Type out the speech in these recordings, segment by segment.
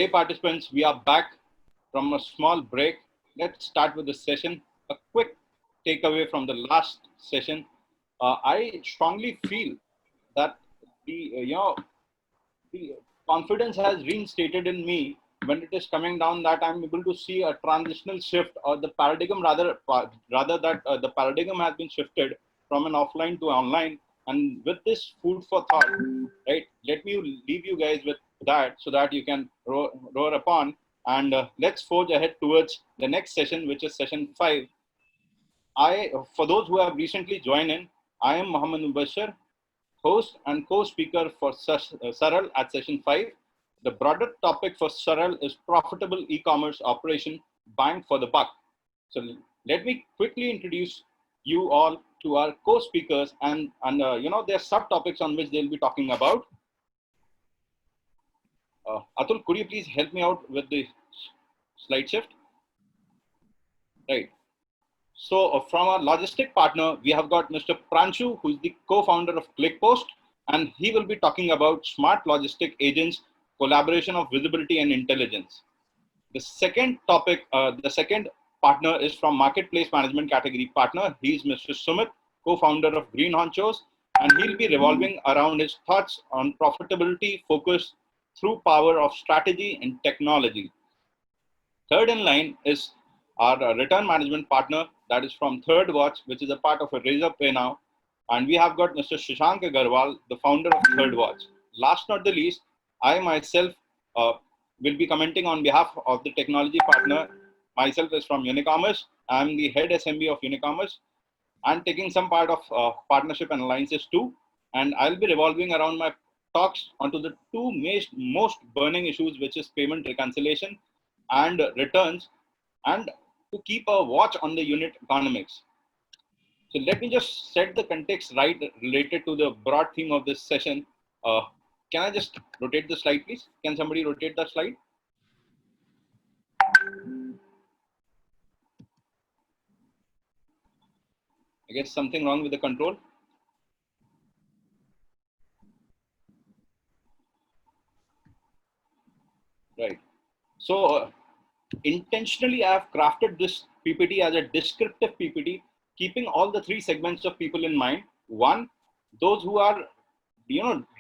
Hey participants, we are back from a small break. Let's start with the session. A quick takeaway from the last session. I strongly feel that the confidence has reinstated in me when it is coming down that I'm able to see a transitional shift or the paradigm rather that the paradigm has been shifted from an offline to online. And with this food for thought, right? Let me leave you guys with that so that you can roar upon and let's forge ahead towards the next session, which is session 5. For those who have recently joined in, I am Mohammed Mubashir, host and co-speaker for Saral at session 5. The broader topic for Saral is profitable e-commerce operation, bang for the buck. So let me quickly introduce you all to our co-speakers and their subtopics on which they'll be talking about. Atul, could you please help me out with the slide shift? Right. So from our logistic partner, we have got Mr. Pranshu, who is the co-founder of ClickPost, and he will be talking about smart logistic agents, collaboration of visibility and intelligence. The second topic, the second partner is from marketplace management category partner. He is Mr. Sumit, co-founder of Green Honchos, and he'll be revolving around his thoughts on profitability focus through power of strategy and technology. Third in line is our return management partner, that is from Third Watch, which is a part of a Razorpay now. And we have got Mr. Shashank Agarwal, the founder of Third Watch. Last not the least, I myself will be commenting on behalf of the technology partner. Myself is from Unicommerce. I'm the head SMB of Unicommerce. I'm taking some part of partnership and alliances too. And I'll be revolving around my talks onto the two most burning issues, which is payment reconciliation and returns, and to keep a watch on the unit economics. So let me just set the context right related to the broad theme of this session. Can I just rotate the slide, please? Can somebody rotate that slide? I guess something wrong with the control. Right. So intentionally, I have crafted this PPT as a descriptive PPT, keeping all the three segments of people in mind. One, those who are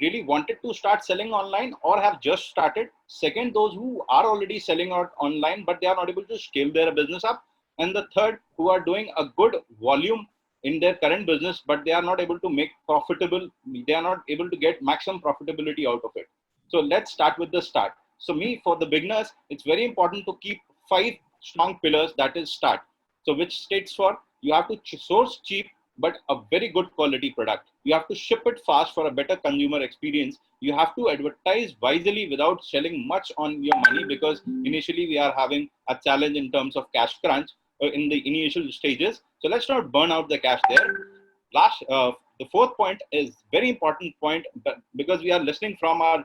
really wanted to start selling online or have just started. Second, those who are already selling out online but they are not able to scale their business up. And the third, who are doing a good volume in their current business but they are not able to make profitable, they are not able to get maximum profitability out of it. So let's start with the start. So for the beginners, it's very important to keep 5 strong pillars. That is start. So which states for you have to source cheap but a very good quality product. You have to ship it fast for a better consumer experience. You have to advertise wisely without selling much on your money, because initially we are having a challenge in terms of cash crunch in the initial stages. So let's not burn out the cash there. The fourth point is very important point, because we are listening from our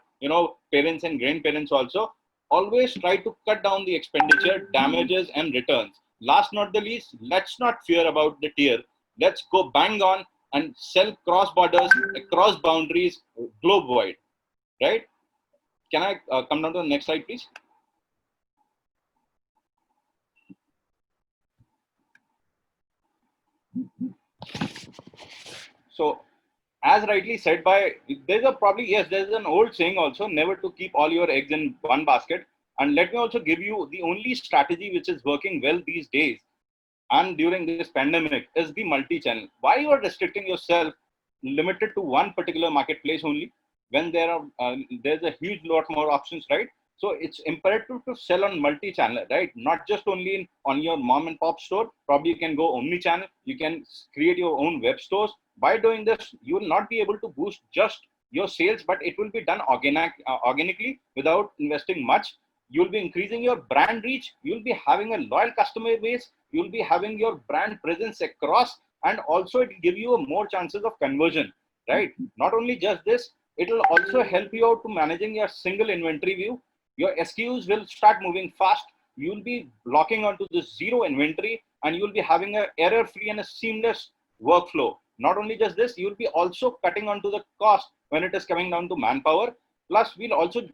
parents and grandparents also. Always try to cut down the expenditure, damages and returns. Last not the least, let's not fear about the tier. Let's go bang on and sell cross borders, across boundaries, globe wide, right? Can I come down to the next slide, please? So as rightly said by, there's an old saying also, never to keep all your eggs in one basket. And let me also give you the only strategy which is working well these days and during this pandemic is the multi-channel. Why you are restricting yourself limited to one particular marketplace only when there's a huge lot more options, right? So it's imperative to sell on multi-channel, right? Not just only on your mom and pop store. Probably you can go omni-channel. You can create your own web stores. By doing this, you will not be able to boost just your sales, but it will be done organically without investing much. You'll be increasing your brand reach. You'll be having a loyal customer base. You'll be having your brand presence across, and also it will give you more chances of conversion, right? Not only just this, it will also help you out to managing your single inventory view. Your SKUs will start moving fast. You'll be locking onto the zero inventory, and you'll be having an error-free and a seamless workflow. Not only just this, you'll be also cutting onto the cost when it is coming down to manpower. Plus, we'll also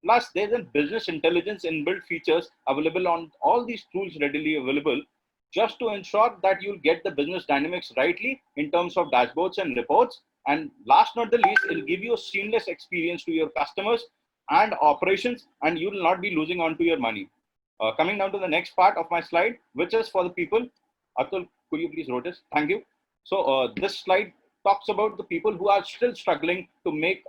Plus, there's a business intelligence inbuilt features available on all these tools readily available, just to ensure that you'll get the business dynamics rightly in terms of dashboards and reports. And last not the least, it'll give you a seamless experience to your customers and operations, and you will not be losing on to your money. Coming down to the next part of my slide, which is for the people. Atul, could you please notice? Thank you. So this slide talks about the people who are still struggling to make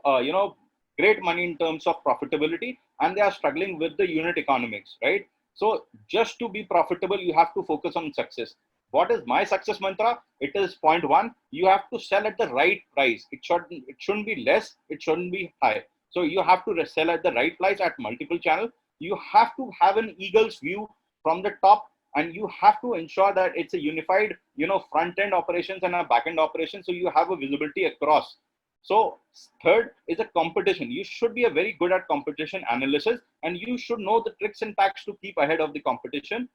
great money in terms of profitability, and they are struggling with the unit economics, right? So just to be profitable, you have to focus on success. What is my success mantra? It is point one. You have to sell at the right price. It shouldn't be less. It shouldn't be high. So you have to sell at the right price at multiple channels. You have to have an eagle's view from the top, and you have to ensure that it's a unified, front end operations and a back end operation. So you have a visibility across. So third is a competition. You should be a very good at competition analysis, and you should know the tricks and tactics to keep ahead of the competition.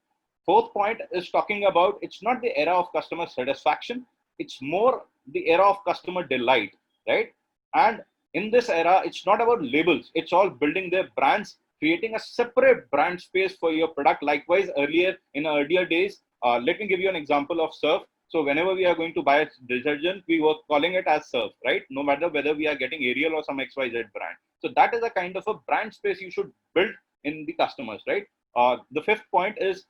Fourth point is talking about, it's not the era of customer satisfaction, it's more the era of customer delight, right? And in this era, it's not about labels, it's all building their brands, creating a separate brand space for your product. Likewise, earlier days, let me give you an example of Surf. So whenever we are going to buy a detergent, we were calling it as Surf, right? No matter whether we are getting Ariel or some XYZ brand. So that is a kind of a brand space you should build in the customers, right? The fifth point is,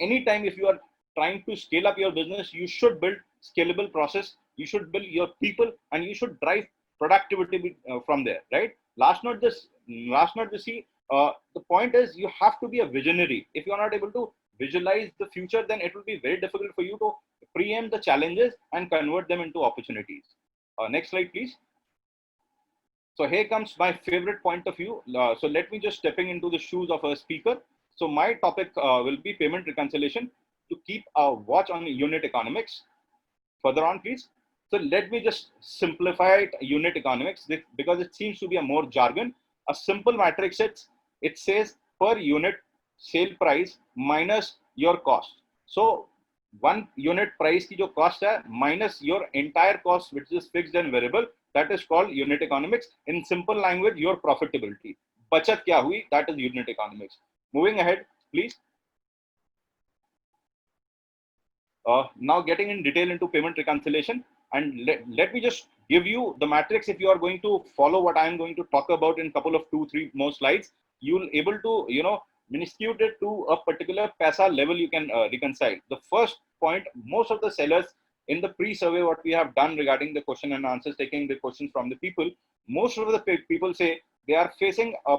anytime if you are trying to scale up your business, you should build scalable process, you should build your people, and you should drive productivity from there, right? Last not the see, the point is, you have to be a visionary. If you are not able to visualize the future, then it will be very difficult for you to preempt the challenges and convert them into opportunities. Next slide, please. So here comes my favorite point of view. So let me just stepping into the shoes of a speaker. So my topic will be payment reconciliation, to keep a watch on unit economics. Further on, please. So let me just simplify it, unit economics, because it seems to be a more jargon. A simple matrix, it says per unit sale price minus your cost. So one unit price की जो cost है minus your entire cost, which is fixed and variable, that is called unit economics. In simple language, your profitability. बचत क्या हुई? That is unit economics. Moving ahead, please. Now getting in detail into payment reconciliation, and let me just give you the matrix. If you are going to follow what I am going to talk about in couple of 2-3 more slides, you'll able to minuscule it to a particular paisa level you can reconcile. The first point, most of the sellers in the pre-survey what we have done regarding the question and answers, taking the questions from the people, most of the people say they are facing a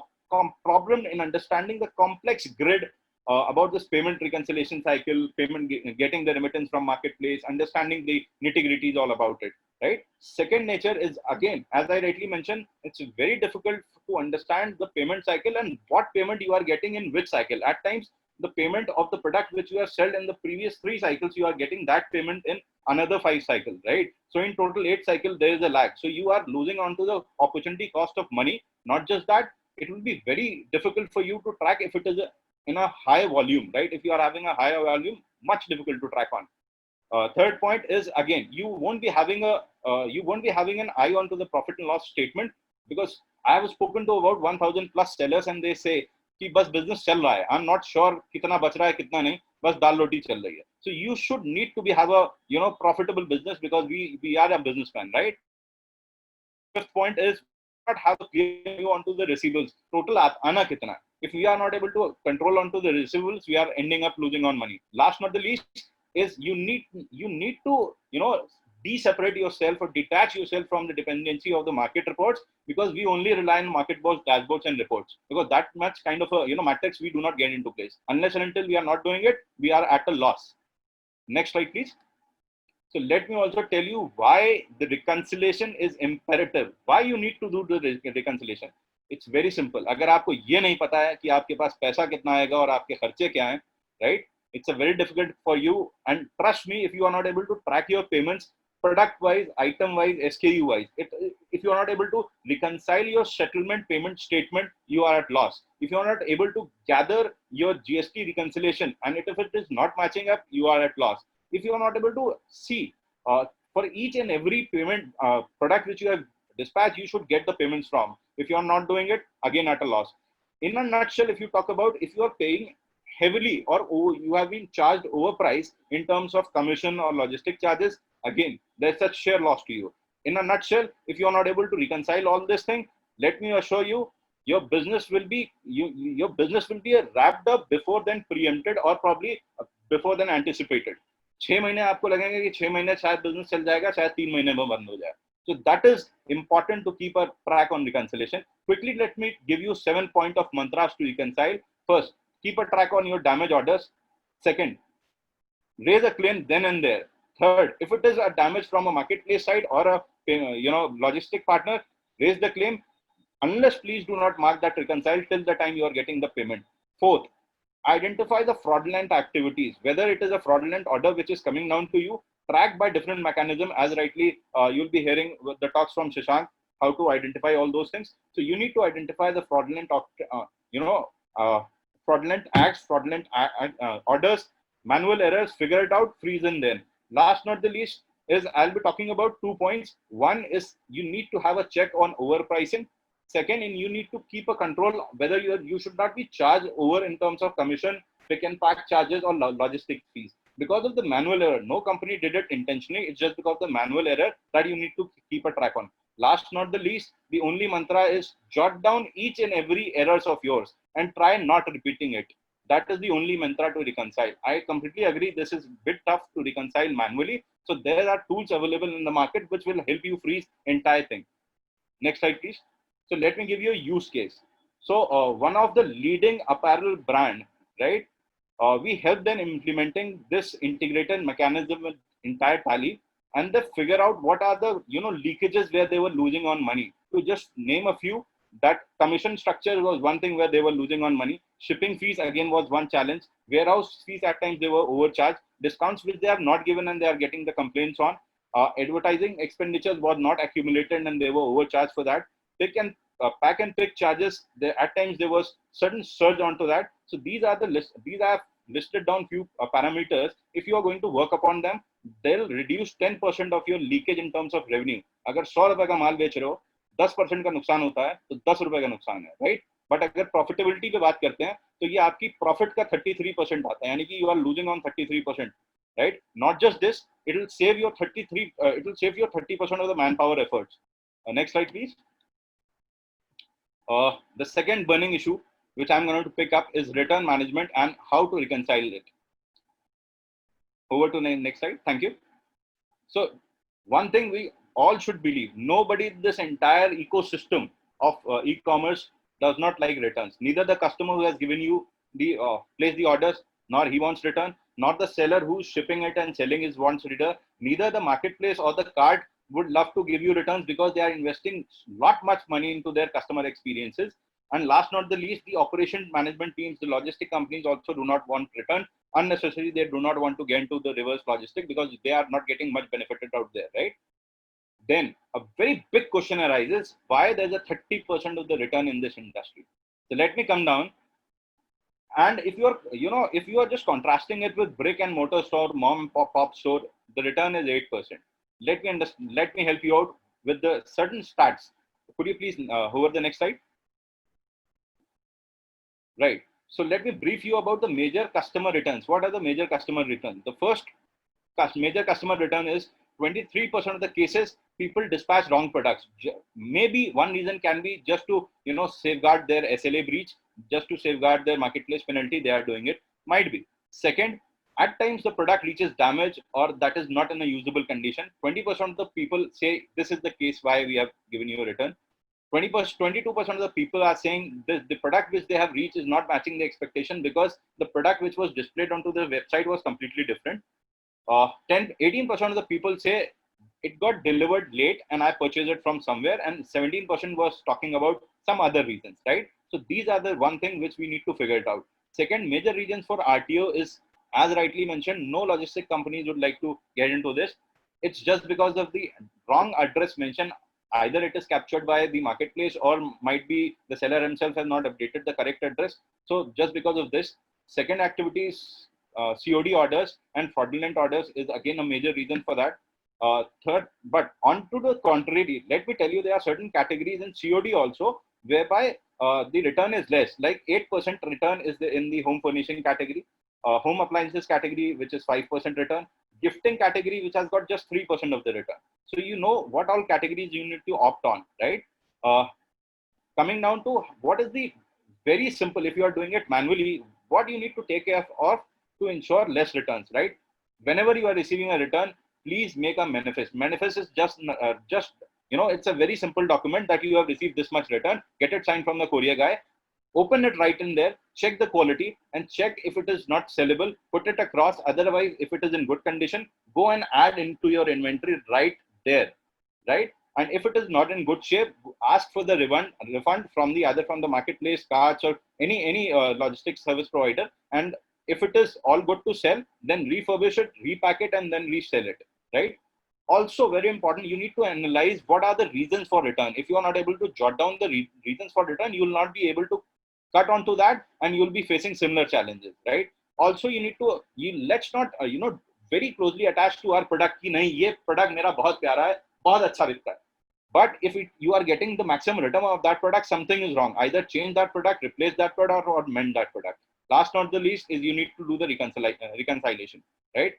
problem in understanding the complex grid about this payment reconciliation cycle, getting the remittance from marketplace, understanding the nitty-gritties all about it, right? Second nature is, again, as I rightly mentioned, it's very difficult to understand the payment cycle and what payment you are getting in which cycle. At times, the payment of the product which you have sold in the previous 3 cycles, you are getting that payment in another 5 cycles, right? So in total 8 cycles, there is a lag. So you are losing onto the opportunity cost of money. Not just that, it will be very difficult for you to track if it is in a high volume, right? If you are having a higher volume, much difficult to track on. Third point is, again, you won't be having an eye onto the profit and loss statement, because I have spoken to about 1000 plus sellers and they say कि बस business चल रहा है, I'm not sure कितना बच रहा है कितना नहीं, बस दाल रोटी चल रही है. So you should need to have a profitable business, because we are a businessman, right? Fifth point is, not have a clear view onto the receivables. Total आना कितना. If we are not able to control onto the receivables, we are ending up losing on money. Last not the least is, you need to de-separate yourself or detach yourself from the dependency of the market reports, because we only rely on market boards, dashboards, and reports, because that much kind of a matrix we do not get into place. Unless and until we are not doing it, we are at a loss. Next slide, please. So let me also tell you why the reconciliation is imperative. Why you need to do the reconciliation? It's very simple. अगर आपको ये नहीं पता है कि आपके पास पैसा कितना आएगा और आपके खर्चे क्या हैं, right? It's a very difficult for you. And trust me, if you are not able to track your payments product-wise, item-wise, SKU-wise, if you are not able to reconcile your settlement payment statement, you are at loss. If you are not able to gather your GST reconciliation, and if it is not matching up, you are at loss. If you are not able to see for each and every payment product which you have dispatched, you should get the payments from. If you are not doing it, again at a loss. In a nutshell, if you talk about, if you are paying heavily or you have been charged overpriced in terms of commission or logistic charges, again, there's a sheer loss to you. In a nutshell, if you are not able to reconcile all this thing, let me assure you, your business will be your business will be wrapped up before then preempted, or probably before than anticipated. 6 महीने आपको लगेंगे कि 6 महीने शायद business चल जाएगा, शायद 3 महीने में बंद हो जाए. So that is important to keep a track on reconciliation. Quickly, let me give you 7 points of mantras to reconcile. First, keep a track on your damage orders. Second, raise a claim then and there. Third, if it is a damage from a marketplace side or a logistic partner, raise the claim. Unless, please do not mark that reconcile till the time you are getting the payment. Fourth, identify the fraudulent activities, whether it is a fraudulent order which is coming down to you, tracked by different mechanism, as rightly you'll be hearing with the talks from Shashank, how to identify all those things. So you need to identify the fraudulent, fraudulent acts, fraudulent orders, manual errors, figure it out, freeze in them. Last not the least is I'll be talking about 2 points. One is you need to have a check on overpricing. Second, and you need to keep a control whether you should not be charged over in terms of commission, pick and pack charges, or logistic fees. Because of the manual error, no company did it intentionally. It's just because of the manual error that you need to keep a track on. Last not the least, the only mantra is jot down each and every errors of yours and try not repeating it. That is the only mantra to reconcile. I completely agree. This is a bit tough to reconcile manually. So there are tools available in the market which will help you freeze entire thing. Next slide, please. So let me give you a use case. So one of the leading apparel brand, right? We help them implementing this integrated mechanism with entire Tally, and they figure out what are the leakages where they were losing on money. To just name a few, that commission structure was one thing where they were losing on money. Shipping fees again was one challenge. Warehouse fees at times they were overcharged. Discounts which they have not given and they are getting the complaints on. Advertising expenditures was not accumulated and they were overcharged for that. Pick and pack and pick charges, at times there was certain surge onto that. So these are the list. These are listed down few parameters. If you are going to work upon them, they'll reduce 10% of your leakage in terms of revenue. अगर 100 रुपए का माल बेच रहे हो, 10% का नुकसान होता है, तो 10 रुपए का नुकसान है, right? बट अगर प्रॉफिटेबिलिटी पे बात करते हैं, तो ये आपकी प्रॉफिट का 33% आता है, यानी कि you are losing on 33%, right? Not just this, it will save your 30% of the manpower efforts. Next slide, please. The second burning issue, which I'm going to pick up, is return management and how to reconcile it. Over to the next slide. Thank you. So one thing we all should believe, nobody in this entire ecosystem of e-commerce does not like returns. Neither the customer who has given you the place the orders, nor he wants return, nor the seller who's shipping it and selling is wants return. Neither the marketplace or the cart would love to give you returns because they are investing lot much money into their customer experiences. And last not the least, the operation management teams, the logistic companies also do not want return. Unnecessarily, they do not want to get into the reverse logistic because they are not getting much benefited out there, right? Then a very big question arises, why there's a 30% of the return in this industry. So let me come down. And if you are just contrasting it with brick and mortar store, mom and pop store, the return is 8%. Let me help you out with the certain stats. Could you please hover the next slide? Right. So let me brief you about the major customer returns. What are the major customer returns? The first major customer return is 23% of the cases people dispatch wrong products. Maybe one reason can be just to safeguard their SLA breach, just to safeguard their marketplace penalty. They are doing it. Might be. Second, at times the product reaches damage or that is not in a usable condition. 20% of the people say this is the case why we have given you a return. 22% of the people are saying the product which they have reached is not matching the expectation because the product which was displayed onto the website was completely different. 18% of the people say it got delivered late and I purchased it from somewhere, and 17% was talking about some other reasons, right? So these are the one thing which we need to figure it out. Second major reasons for RTO is, as rightly mentioned, no logistic companies would like to get into this. It's just because of the wrong address mentioned. Either it is captured by the marketplace or might be the seller himself has not updated the correct address. So just because of this, second activities, COD orders and fraudulent orders is again a major reason for that. Third, but on to the contrary, let me tell you, there are certain categories in COD also whereby the return is less. Like 8% return is in the home furnishing category, home appliances category, which is 5% return, gifting category, which has got just 3% of the return. So you know what all categories you need to opt on, right? Coming down to what is the very simple, if you are doing it manually, what you need to take care of to ensure less returns, right? Whenever you are receiving a return, please make a manifest. Manifest is just it's a very simple document that you have received this much return. Get it signed from the courier guy. Open it right in there. Check the quality and check if it is not sellable. Put it across. Otherwise, if it is in good condition, go and add into your inventory right there, right? And if it is not in good shape, ask for the refund from the marketplace, carts, or any logistics service provider. And if it is all good to sell, then refurbish it, repack it, and then resell it, right? Also very important, you need to analyze what are the reasons for return. If you are not able to jot down the reasons for return, you will not be able to cut onto that, and you will be facing similar challenges, right? Also, you need to, let's not very closely attached to our product ki nahi ye product mera bahut pyara hai, bahut acha bikta hai. But if you are getting the maximum return of that product, something is wrong. Either change that product, replace that product, or mend that product. Last not the least is you need to do the reconciliation, right?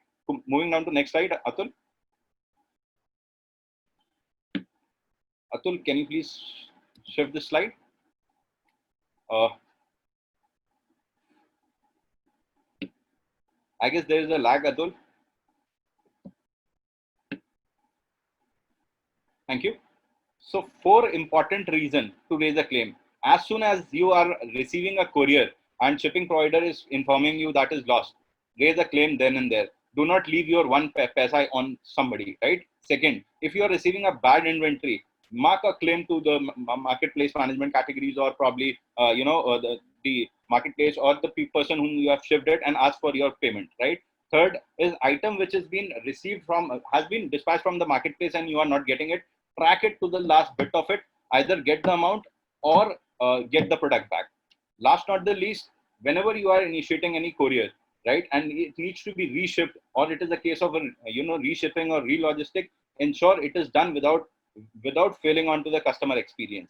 Moving down to next slide, Atul. Atul, can you please shift this slide? I guess there is a lag, Atul. Thank you. So 4 important reasons to raise a claim. As soon as you are receiving a courier and shipping provider is informing you that is lost, raise a claim then and there. Do not leave your one paisa on somebody, right? Second, if you are receiving a bad inventory, mark a claim to the marketplace management categories, or probably the marketplace or the person whom you have shipped it, and ask for your payment, right? Third is item which has been received from, has been dispatched from the marketplace and you are not getting it. Track it to the last bit of it, either get the amount or get the product back. Last not the least, whenever you are initiating any courier, right, and it needs to be reshipped, or it is a case of reshipping or relogistic, ensure it is done without failing onto the customer experience.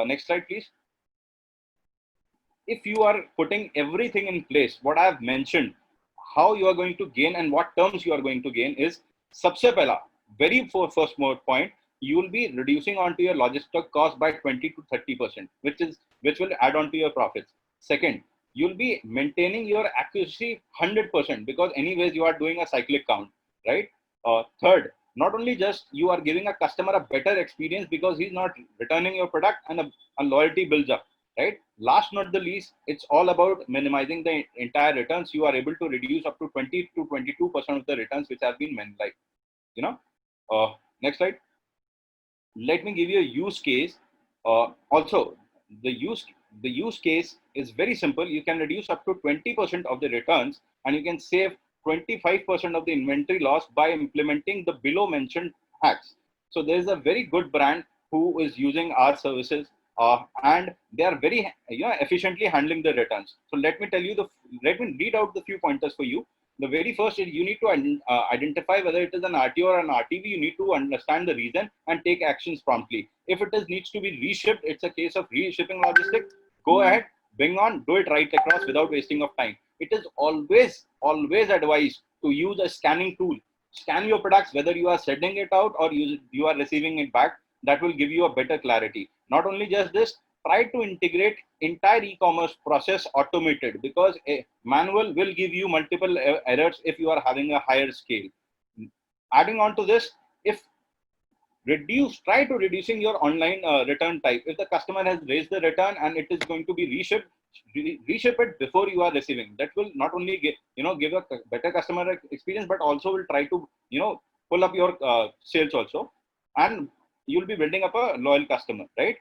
Next slide, please. If you are putting everything in place, what I have mentioned, how you are going to gain and what terms you are going to gain is, sabse pehla, very first point, you will be reducing onto your logistic cost by 20 to 30%, which will add on to your profits. Second, you'll be maintaining your accuracy 100%, because anyways you are doing a cyclic count, right? Third, not only just you are giving a customer a better experience because he's not returning your product, and a loyalty builds up, right? Last not the least, it's all about minimizing the entire returns. You are able to reduce up to 20 to 22% of the returns which have been manualized. Next slide. Let me give you a use case. Also, the use case is very simple. You can reduce up to 20% of the returns, and you can save 25% of the inventory loss by implementing the below mentioned hacks. So there is a very good brand who is using our services, and they are very efficiently handling the returns. So let me read out the few pointers for you. The very first is, you need to identify whether it is an RTO or an RTV. You need to understand the reason and take actions promptly. If it needs to be reshipped, it's a case of reshipping logistics. Go ahead, bring on, do it right across without wasting of time. It is always advised to use a scanning tool. Scan your products, whether you are sending it out or you are receiving it back. That will give you a better clarity. Not only just this, try to integrate entire e-commerce process automated, because a manual will give you multiple errors if you are having a higher scale. Adding on to this, try to reducing your online return type. If the customer has raised the return and it is going to be reshipped, reship it before you are receiving. That will not only give a better customer experience, but also will try to pull up your sales also, and you'll be building up a loyal customer, right?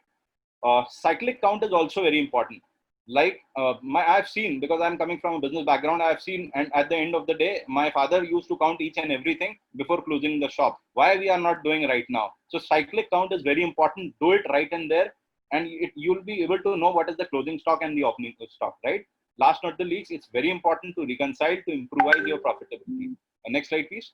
Cyclic count is also very important. Like I've seen, because I'm coming from a business background, I've seen, and at the end of the day, my father used to count each and everything before closing the shop. Why we are not doing right now? So cyclic count is very important. Do it right in there, and you'll be able to know what is the closing stock and the opening stock, right? Last not the least, it's very important to reconcile to improvise your profitability. Next slide, please.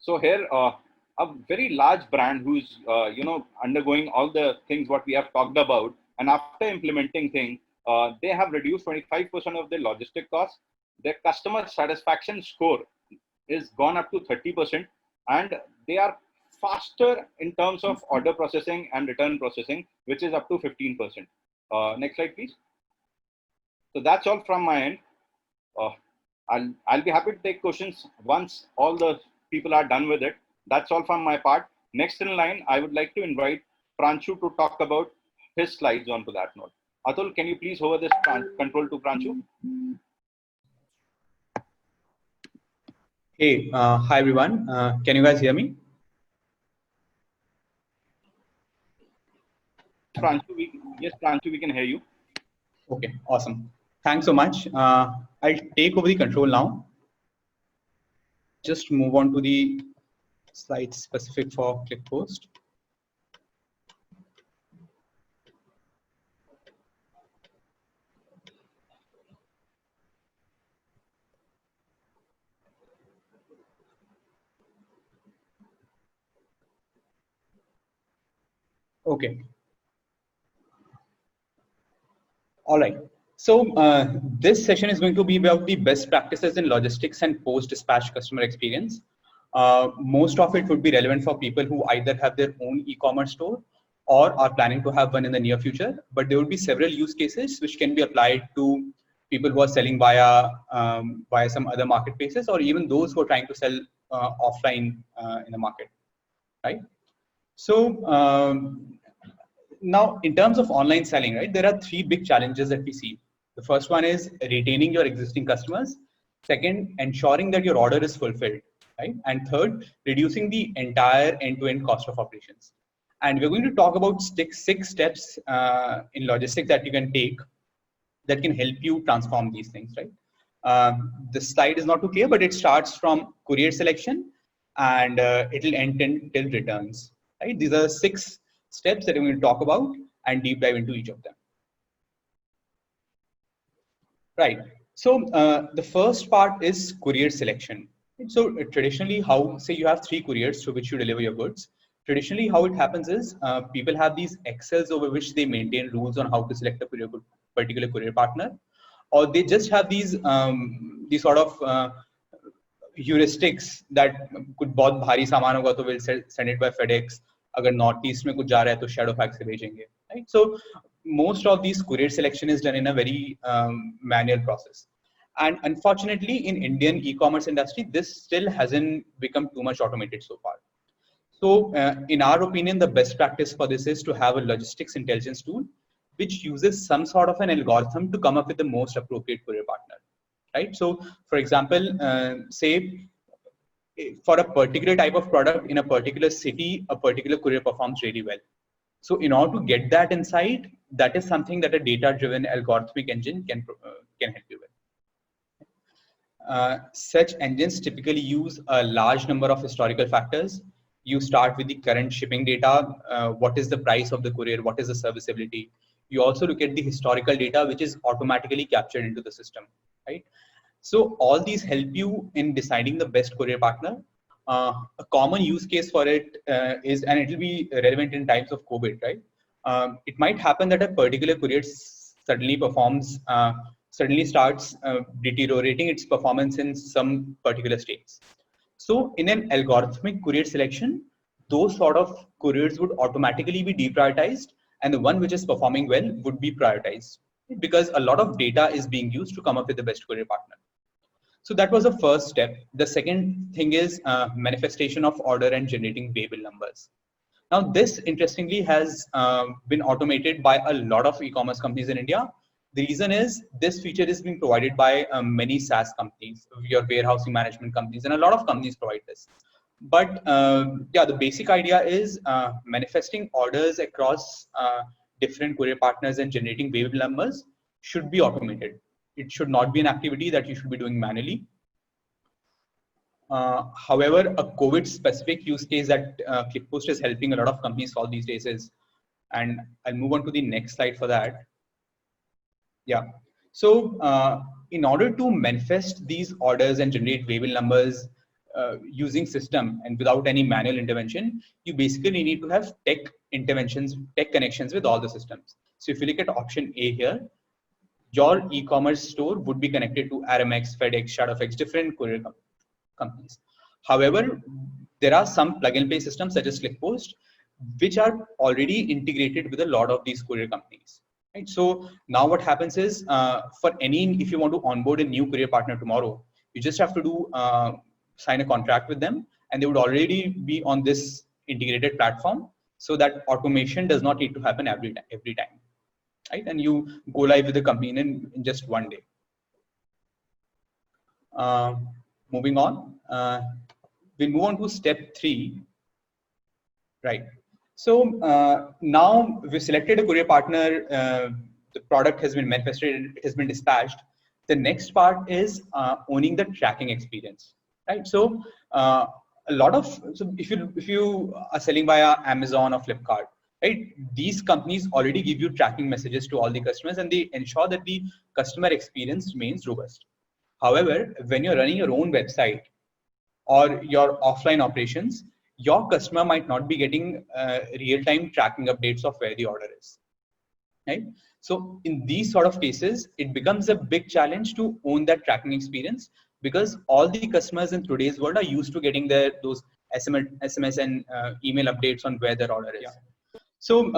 So here, a very large brand who's undergoing all the things what we have talked about, and after implementing things, they have reduced 25% of their logistic costs. Their customer satisfaction score is gone up to 30%, and they are faster in terms of order processing and return processing, which is up to 15%. Next slide, please. So that's all from my end. Uh, I'll be happy to take questions once all the people are done with it. That's all from my part. Next in line, I would like to invite Pranchu to talk about his slides onto that note. Atul, can you please hover this control to Pranchu? Hey, hi everyone. Can you guys hear me? Yes, Pranchu, we can hear you. Okay, awesome. Thanks so much. I'll take over the control now. Just move on to the slides specific for ClickPost. Okay. All right. So this session is going to be about the best practices in logistics and post-dispatch customer experience. Most of it would be relevant for people who either have their own e-commerce store or are planning to have one in the near future. But there would be several use cases which can be applied to people who are selling via some other marketplaces, or even those who are trying to sell offline in the market, right? So now, in terms of online selling, right, there are three big challenges that we see. The first one is retaining your existing customers. Second, ensuring that your order is fulfilled, right? And third, reducing the entire end-to-end cost of operations. And we're going to talk about six steps in logistics that you can take that can help you transform these things, right? The slide is not too clear, but it starts from courier selection and it'll end till returns, right? These are 6 steps that I'm going to talk about and deep dive into each of them. Right. So the first part is courier selection. So traditionally, say you have 3 couriers to which you deliver your goods. Traditionally, how it happens is people have these Excels over which they maintain rules on how to select a particular courier partner, or they just have these sort of heuristics that कुछ बहुत भारी सामान होगा तो we'll send it by FedEx. अगर north east में कुछ जा रहा है तो शैडो फैक्स से भेजेंगे, right? So most of these courier selection is done in a very manual process, and unfortunately in Indian e-commerce industry this still hasn't become too much automated so far. So in our opinion, the best practice for this is to have a logistics intelligence tool which uses some sort of an algorithm to come up with the most appropriate courier partner, right? So for example, say for a particular type of product in a particular city, a particular courier performs really well. So in order to get that insight, that is something that a data-driven algorithmic engine can help you with. Such engines typically use a large number of historical factors. You start with the current shipping data. What is the price of the courier? What is the serviceability? You also look at the historical data, which is automatically captured into the system, right? So all these help you in deciding the best courier partner. A common use case for it is, and it will be relevant in times of COVID, right? It might happen that a particular courier suddenly starts deteriorating its performance in some particular states. So in an algorithmic courier selection, those sort of couriers would automatically be deprioritized, and the one which is performing well would be prioritized, because a lot of data is being used to come up with the best courier partner. So that was the first step. The second thing is manifestation of order and generating Waybill numbers. Now this interestingly has been automated by a lot of e-commerce companies in India. The reason is this feature is being provided by many SaaS companies, your warehousing management companies, and a lot of companies provide this. But yeah, the basic idea is manifesting orders across different courier partners and generating Waybill numbers should be automated. It should not be an activity that you should be doing manually. However, a COVID specific use case that ClickPost is helping a lot of companies solve these days is, and I'll move on to the next slide for that. Yeah. So in order to manifest these orders and generate Waybill numbers, using system and without any manual intervention, you basically need to have tech interventions, tech connections with all the systems. So if you look at option A here, your e-commerce store would be connected to Aramex, FedEx, Shadowfax, different courier companies. However, there are some plug-and-play systems such as ClickPost, which are already integrated with a lot of these courier companies. Right? So now what happens is, if you want to onboard a new courier partner tomorrow, you just have to do sign a contract with them, and they would already be on this integrated platform, so that automation does not need to happen every time. Right? And you go live with the company in just one day. Moving on, we'll move on to step 3. Right. So now we've selected a courier partner. The product has been manifested. It has been dispatched. The next part is owning the tracking experience. Right. So if you are selling via Amazon or Flipkart, right, these companies already give you tracking messages to all the customers, and they ensure that the customer experience remains robust. However, when you're running your own website or your offline operations, your customer might not be getting real-time tracking updates of where the order is. Right? So in these sort of cases, it becomes a big challenge to own that tracking experience, because all the customers in today's world are used to getting those SMS and email updates on where their order is. Yeah. So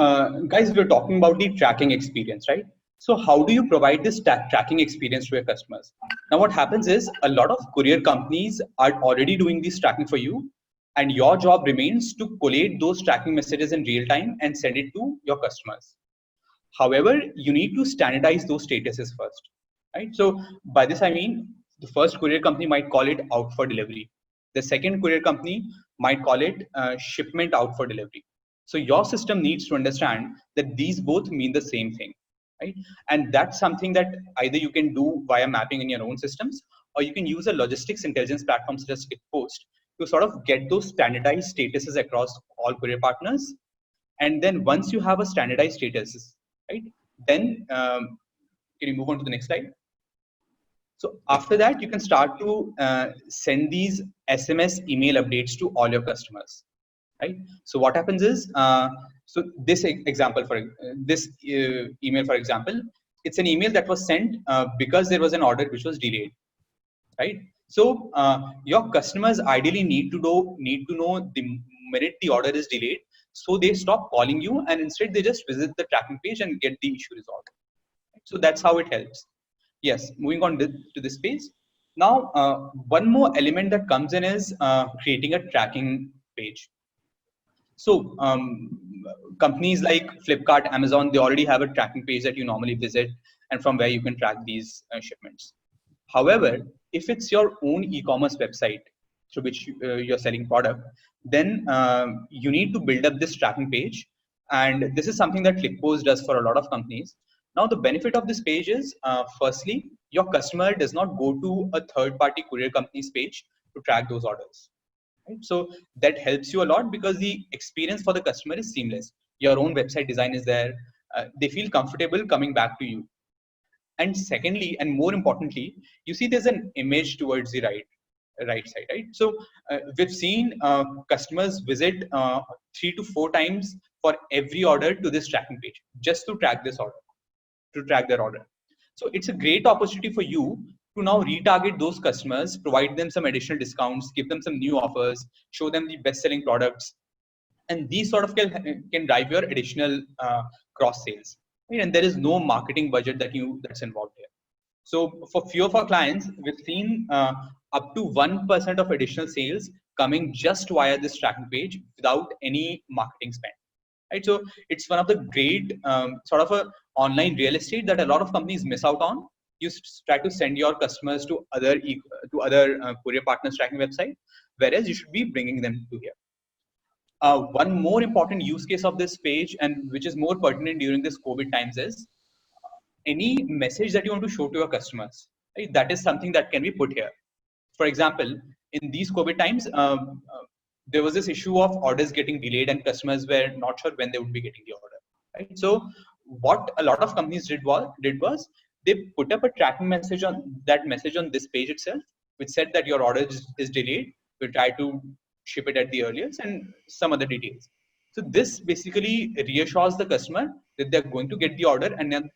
guys, we're talking about the tracking experience, right? So how do you provide this tracking experience to your customers? Now what happens is, a lot of courier companies are already doing this tracking for you, and your job remains to collate those tracking messages in real time and send it to your customers. However, you need to standardize those statuses first, right? So by this I mean, the first courier company might call it out for delivery. The second courier company might call it shipment out for delivery. So your system needs to understand that these both mean the same thing, right? And that's something that either you can do via mapping in your own systems, or you can use a logistics intelligence platform such as ClickPost to sort of get those standardized statuses across all courier partners. And then once you have a standardized status, right, then can you move on to the next slide? So after that, you can start to send these SMS email updates to all your customers, right? So what happens is, so this example for this email, for example, it's an email that was sent because there was an order which was delayed, right? So your customers ideally need to know the minute the order is delayed, so they stop calling you and instead they just visit the tracking page and get the issue resolved. So that's how it helps. Yes, moving on to this page. Now, one more element that comes in is creating a tracking page. So companies like Flipkart, Amazon, they already have a tracking page that you normally visit and from where you can track these shipments. However, if it's your own e-commerce website through which you're selling product, then you need to build up this tracking page. And this is something that ClickPost does for a lot of companies. Now, the benefit of this page is, firstly, your customer does not go to a third-party courier company's page to track those orders. Right? So that helps you a lot because the experience for the customer is seamless. Your own website design is there. They feel comfortable coming back to you. And secondly, and more importantly, you see there's an image towards the right side, right? So we've seen customers visit 3 to 4 times for every order to this tracking page just to track this order, to track their order. So it's a great opportunity for you to now retarget those customers, provide them some additional discounts, give them some new offers, show them the best-selling products, and these sort of can drive your additional cross sales. Right? And there is no marketing budget that's involved here. So for few of our clients, we've seen up to 1% of additional sales coming just via this tracking page without any marketing spend. Right? So it's one of the great sort of a online real estate that a lot of companies miss out on. You try to send your customers to other courier partners tracking website, whereas you should be bringing them to here. One more important use case of this page, and which is more pertinent during this COVID times, is any message that you want to show to your customers. Right? That is something that can be put here. For example, in these COVID times, there was this issue of orders getting delayed and customers were not sure when they would be getting the order. Right? So what a lot of companies did was they put up a tracking message on this page itself, which said that your order is delayed. we'll try to ship it at the earliest, and some other details. So this basically reassures the customer that they're going to get the order, and then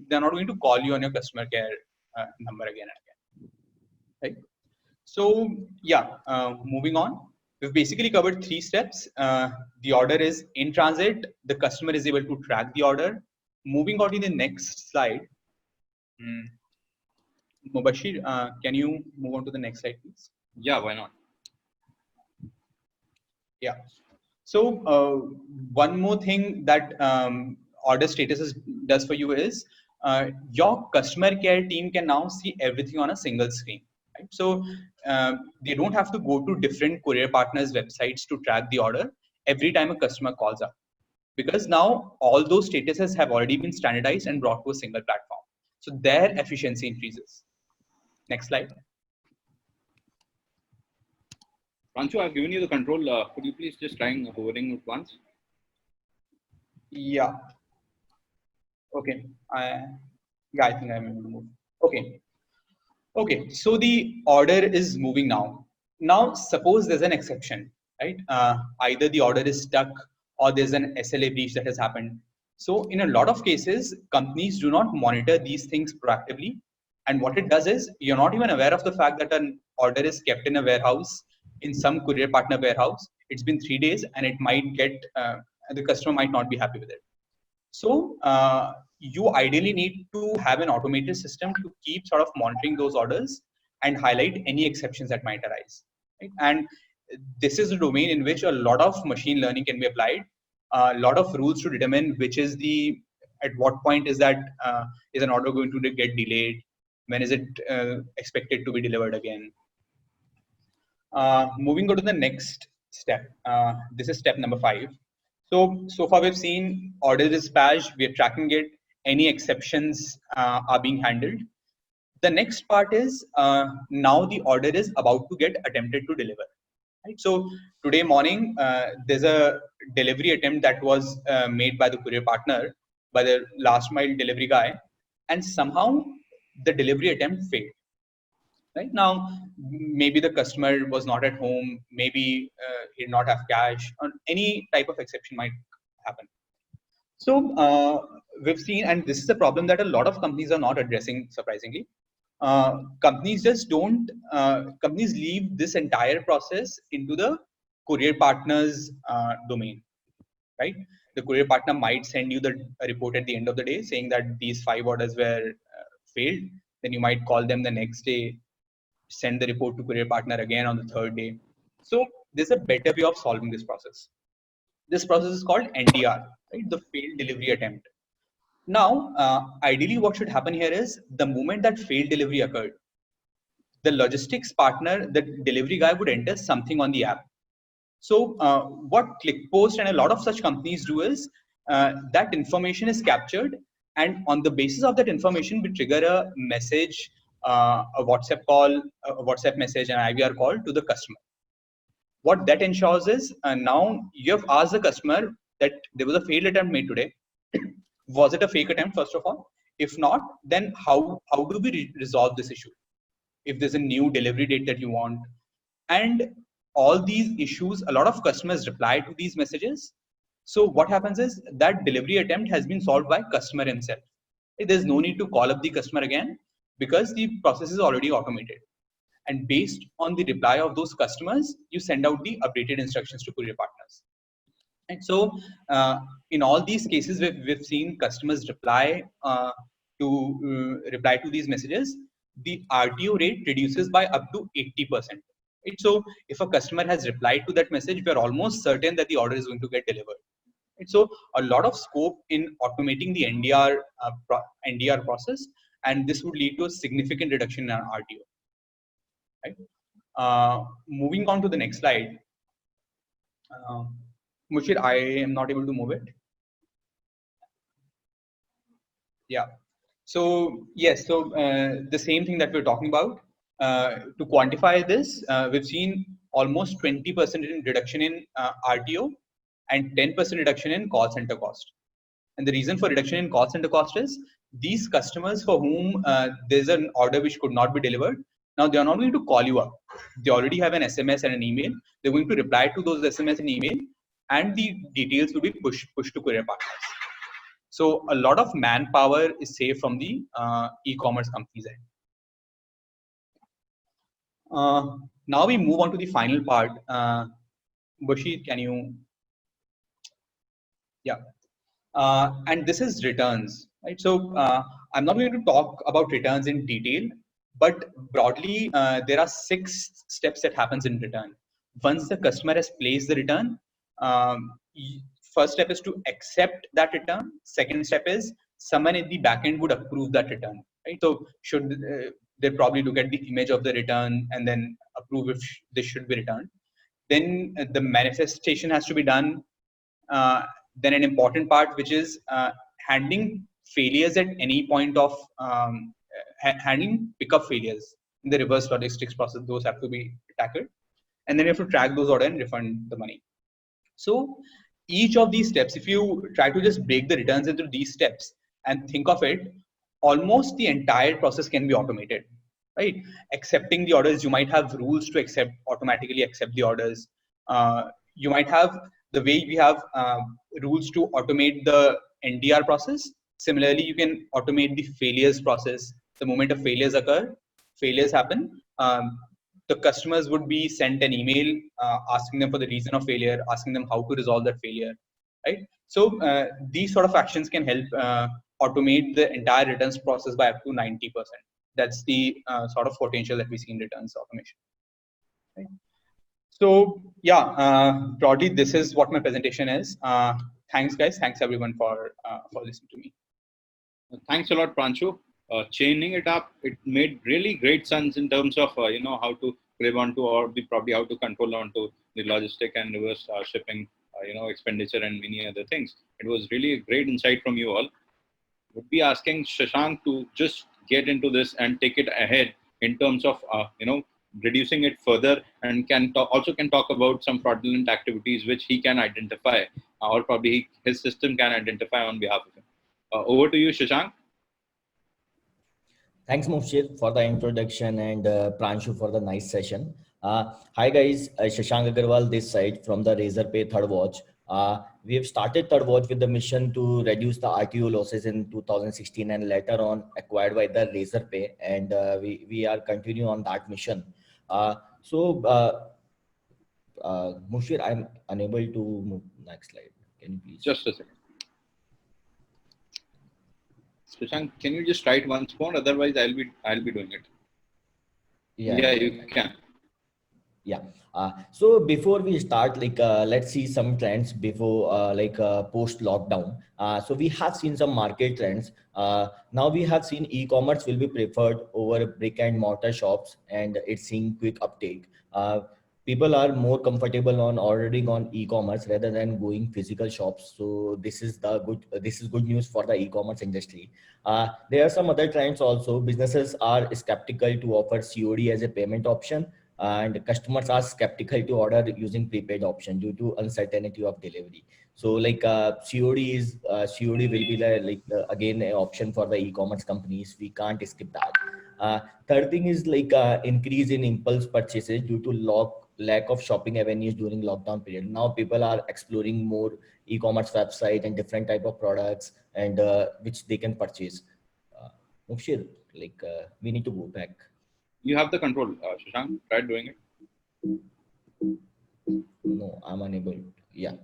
they're not going to call you on your customer care number again and again, right? So yeah, moving on. We've basically covered 3 steps. The order is in transit. The customer is able to track the order. Moving on to the next slide. Mubashir, can you move on to the next slide, please? Yeah, why not? Yeah. So one more thing that order status does for you is your customer care team can now see everything on a single screen. Right? So they don't have to go to different courier partners' websites to track the order every time a customer calls up, because now all those statuses have already been standardized and brought to a single platform. So their efficiency increases. Next slide. Ranchu, I've given you the control. Could you please just try hovering it once? Yeah. Okay. Yeah, I think I'm able to move. Okay. Okay. So the order is moving now. Now, suppose there's an exception, right? Either the order is stuck or there's an SLA breach that has happened. So in a lot of cases, companies do not monitor these things proactively. And what it does is you're not even aware of the fact that an order is kept in a warehouse, in some courier partner warehouse. It's been 3 days and it might get, the customer might not be happy with it. So you ideally need to have an automated system to keep sort of monitoring those orders and highlight any exceptions that might arise. Right? And this is a domain in which a lot of machine learning can be applied, a lot of rules to determine which is at what point is that is an order going to get delayed, when is it expected to be delivered again. Moving on to the next step. This is step number 5. So far we've seen order dispatch, we are tracking it, any exceptions are being handled. The next part is now the order is about to get attempted to deliver. Right? So today morning, there's a delivery attempt that was made by the courier partner, by the last mile delivery guy, and somehow the delivery attempt failed. Right now, maybe the customer was not at home, maybe he did not have cash, or any type of exception might happen. So we've seen, and this is a problem that a lot of companies are not addressing, surprisingly. Companies just don't, companies leave this entire process into the courier partner's domain, right? The courier partner might send you the report at the end of the day saying that these 5 orders were failed. Then you might call them the next day, send the report to courier partner again on the 3rd day. So there's a better way of solving this process. This process is called NDR, right? The failed delivery attempt. Now, ideally what should happen here is the moment that failed delivery occurred, the logistics partner, the delivery guy would enter something on the app. So what ClickPost and a lot of such companies do is that information is captured, and on the basis of that information, we trigger a message, a WhatsApp call, a WhatsApp message, and IVR call to the customer. What that ensures is now you have asked the customer that there was a failed attempt made today. Was it a fake attempt, first of all? If not, then how do we resolve this issue? If there's a new delivery date that you want, and all these issues, a lot of customers reply to these messages. So what happens is that delivery attempt has been solved by customer himself. There's no need to call up the customer again because the process is already automated. And based on the reply of those customers, you send out the updated instructions to courier partners. And so in all these cases, we've seen customers reply to these messages. The RTO rate reduces by up to 80%. Right? So if a customer has replied to that message, we are almost certain that the order is going to get delivered. Right? So a lot of scope in automating the NDR process, and this would lead to a significant reduction in our RTO. Right? Moving on to the next slide. Mushir, I am not able to move it. Yeah. So yes, so the same thing that we're talking about. To quantify this, we've seen almost 20% reduction in RTO and 10% reduction in call center cost. And the reason for reduction in call center cost is these customers for whom there's an order which could not be delivered. Now they are not going to call you up. they already have an SMS and an email. They're going to reply to those SMS and email, and the details will be pushed to courier partners. So a lot of manpower is saved from the e-commerce companies end. Now we move on to the final part. Bashir, can you? Yeah. And this is returns, right? So I'm not going to talk about returns in detail, but broadly, there are 6 steps that happens in return. Once the customer has placed the return, first step is to accept that return. Second step is someone in the backend would approve that return, right? So they probably look at the image of the return and then approve if this should be returned. Then the manifestation has to be done. Then an important part, which is handling failures at any point of handling pickup failures in the reverse logistics process. Those have to be tackled, and then you have to track those orders and refund the money. So each of these steps, if you try to just break the returns into these steps and think of it, almost the entire process can be automated, right? Accepting the orders, you might have rules to automatically accept the orders. You might have the way we have rules to automate the NDR process. Similarly, you can automate the failures process. The moment of failures happen, the customers would be sent an email asking them for the reason of failure, asking them how to resolve that failure, right? So these sort of actions can help automate the entire returns process by up to 90%. That's the sort of potential that we see in returns automation. Right? So yeah, broadly, this is what my presentation is. Thanks, guys. Thanks everyone for listening to me. Thanks a lot, Pranshu. Chaining it up, it made really great sense in terms of how to grab onto, or probably how to control onto the logistic and reverse shipping expenditure and many other things. It was really a great insight from you all. Would be asking Shashank to just get into this and take it ahead in terms of reducing it further, and also can talk about some fraudulent activities which he can identify, or probably his system can identify on behalf of him. Over to you, Shashank. Thanks, Mufshir, for the introduction, and Pranshu for the nice session. Hi guys, Shashank Agarwal this side from the Razorpay ThirdWatch. We have started ThirdWatch with the mission to reduce the RTO losses in 2016 and later on acquired by the Razorpay, and we are continuing on that mission. Mufshir, I'm unable to move next slide. Can you please? Just a second. Shashank, can you just write once more? Otherwise, I'll be doing it. Yeah, you can. Yeah. So before we start, let's see some trends before, post lockdown. So we have seen some market trends. Now we have seen e-commerce will be preferred over brick and mortar shops, and it's seeing quick uptake. People are more comfortable on ordering on e-commerce rather than going physical shops. So this is good news for the e-commerce industry. There are some other trends also. Businesses are skeptical to offer COD as a payment option, and customers are skeptical to order using prepaid option due to uncertainty of delivery. So COD will be again an option for the e-commerce companies. We can't skip that. Third thing is increase in impulse purchases due to lack of shopping avenues during lockdown period. Now people are exploring more e-commerce website and different type of products, and which they can purchase. Mufshir, we need to go back. You have the control, Shashank. Try doing it. No, I'm unable. Yeah.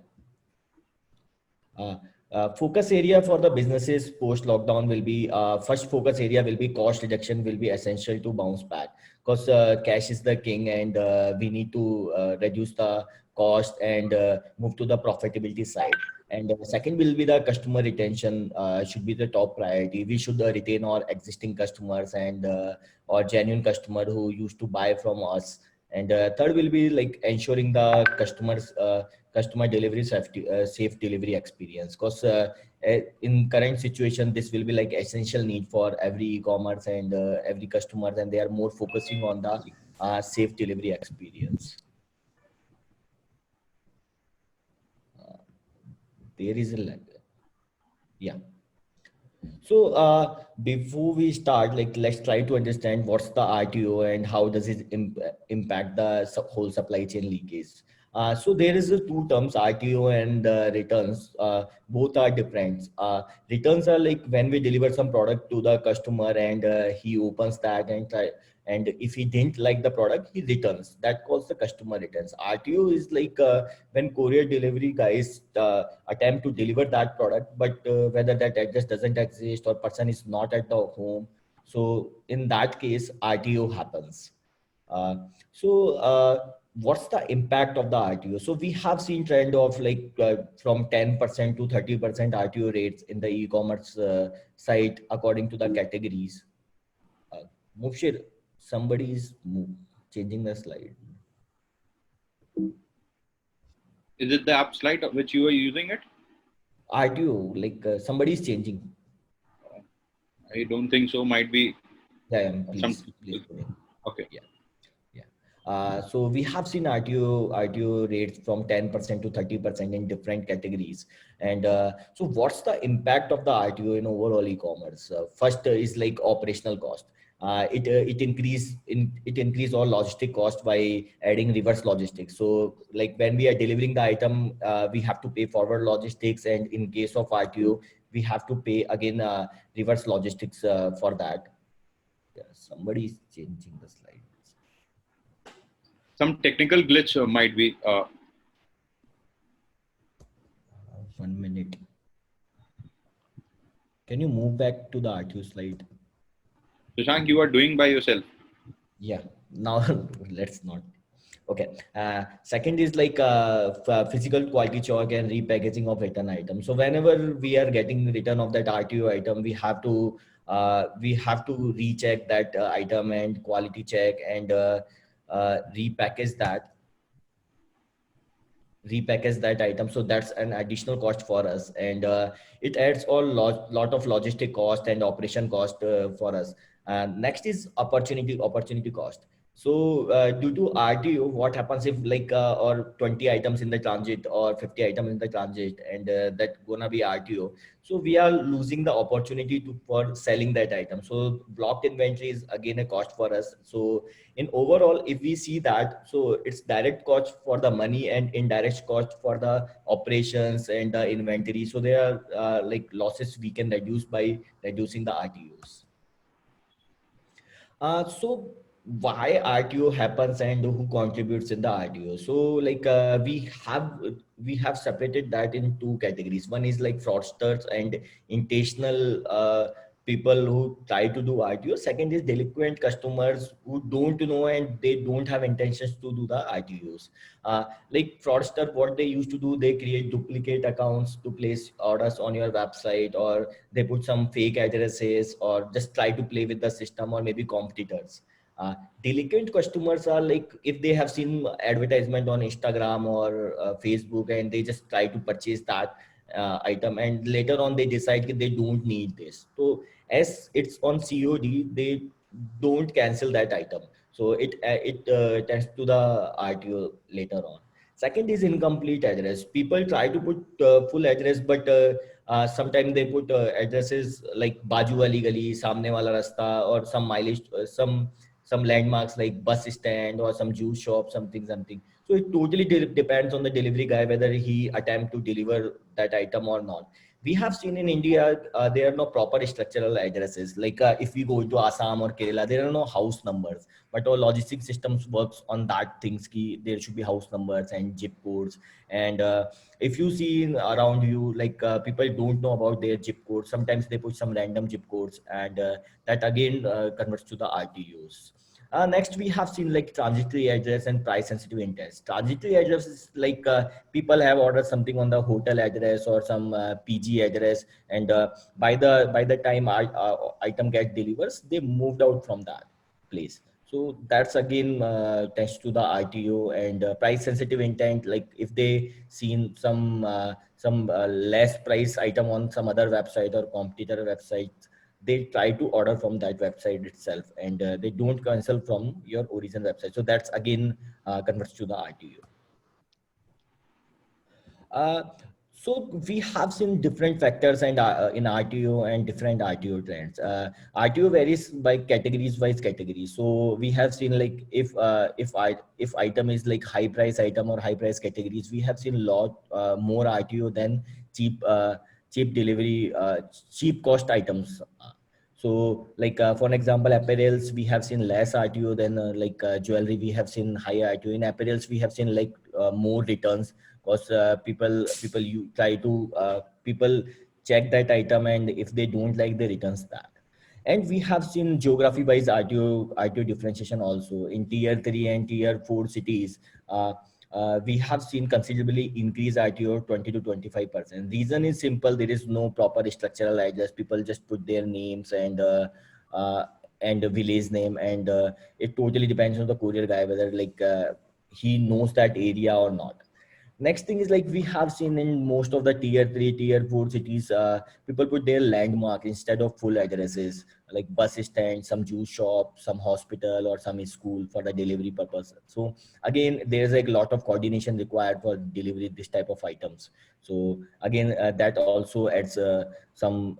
Focus area for the businesses post lockdown will be first focus area will be cost reduction will be essential to bounce back, because cash is the king, and we need to reduce the cost and move to the profitability side. And second will be the customer retention should be the top priority. We should retain our existing customers and or genuine customer who used to buy from us. And third will be ensuring the customer delivery safety, safe delivery experience, because in current situation this will be essential need for every e-commerce and every customer, and they are more focusing on the safe delivery experience. There is a lag. Yeah. So before we start, like let's try to understand what's the RTO and how does it impact the whole supply chain leakage. So there is two terms, RTO and returns. Both are different. Returns are like when we deliver some product to the customer and he opens that and try, and if he didn't like the product, he returns. That calls the customer returns. RTO is like when courier delivery guys attempt to deliver that product, but whether that address doesn't exist or person is not at the home. So in that case, RTO happens. Uh, what's the impact of the RTO? So we have seen trend of like from 10% to 30% RTO rates in the e-commerce site according to the categories. Mubshir, somebody is changing the slide. Is it the app slide of which you are using it? RTO, like somebody is changing. I don't think so. Might be Yeah, some. please put in. Okay. Yeah, yeah. So we have seen RTO rates from 10% to 30% in different categories. And so what's the impact of the RTO in overall e-commerce? First is like operational cost. It increase all logistic cost by adding reverse logistics. So like when we are delivering the item, we have to pay forward logistics, and in case of RTO, we have to pay again reverse logistics for that. Yeah, somebody is changing the slide. Some technical glitch might be. 1 minute. Can you move back to the RTO slide? Shashank, you are doing by yourself. Yeah, now let's not. Okay. Second is like physical quality check and repackaging of return items. So whenever we are getting return of that RTO item, we have to recheck that item and quality check and repackage that item. So that's an additional cost for us, and it adds all lot of logistic cost and operation cost for us. Next is opportunity cost. So due to RTO, what happens if like or 20 items in the transit or 50 items in the transit, and that gonna be RTO. So we are losing the opportunity for selling that item. So blocked inventory is again a cost for us. So in overall, if we see that, so it's direct cost for the money and indirect cost for the operations and the inventory. So there are like losses we can reduce by reducing the RTOs. So why RTO happens and who contributes in the RTO? So like we have separated that in two categories. One is like fraudsters and intentional people who try to do RTO. Second is delinquent customers who don't know and they don't have intentions to do the RTOs. Like fraudster, what they used to do, they create duplicate accounts to place orders on your website, or they put some fake addresses, or just try to play with the system, or maybe competitors. Delinquent customers are like if they have seen advertisement on Instagram or Facebook, and they just try to purchase that item, and later on they decide that they don't need this. So as it's on COD, they don't cancel that item. So it tends to the RTO later on. Second is incomplete address. People try to put full address, but sometimes they put addresses like Baju Ali Gali, Samne Wala Rasta, or some mileage, some landmarks like bus stand or some juice shop, something. So it totally depends on the delivery guy whether he attempt to deliver that item or not. We have seen in India there are no proper structural addresses. Like if we go to Assam or Kerala, there are no house numbers, but our logistics systems works on that things. Ki there should be house numbers and zip codes, and if you see around you, like people don't know about their zip codes. Sometimes they put some random zip codes, and that again converts to the RTUs. Next, we have seen like transitory address and price sensitive intents. Transitory address is like people have ordered something on the hotel address or some PG address, and by the time item get delivered, they moved out from that place. So that's again tends to the RTO. And price sensitive intent, like if they seen some less price item on some other website or competitor website, they try to order from that website itself, and they don't cancel from your origin website. So that's again converts to the RTO. Uh, So we have seen different factors and in RTO and different RTO trends. RTO varies by categories wise categories. So we have seen like if item is like high price item or high price categories, we have seen lot more RTO than cheap cheap delivery cheap cost items. So like for an example, apparels we have seen less RTO than jewelry. We have seen higher RTO. In apparels we have seen like more returns because people you try to people check that item, and if they don't like, the returns that. And we have seen geography wise RTO differentiation also in tier 3 and tier 4 cities. We have seen considerably increase RTO 20 to 25%. Reason is simple: there is no proper structural address. People just put their names and a village name, and it totally depends on the courier guy whether he knows that area or not. Next thing is like we have seen in most of the tier 3 tier 4 cities, people put their landmark instead of full addresses, like bus stand, some juice shop, some hospital, or some school for the delivery purpose. So again, there's like a lot of coordination required for delivery this type of items. So again, that also adds some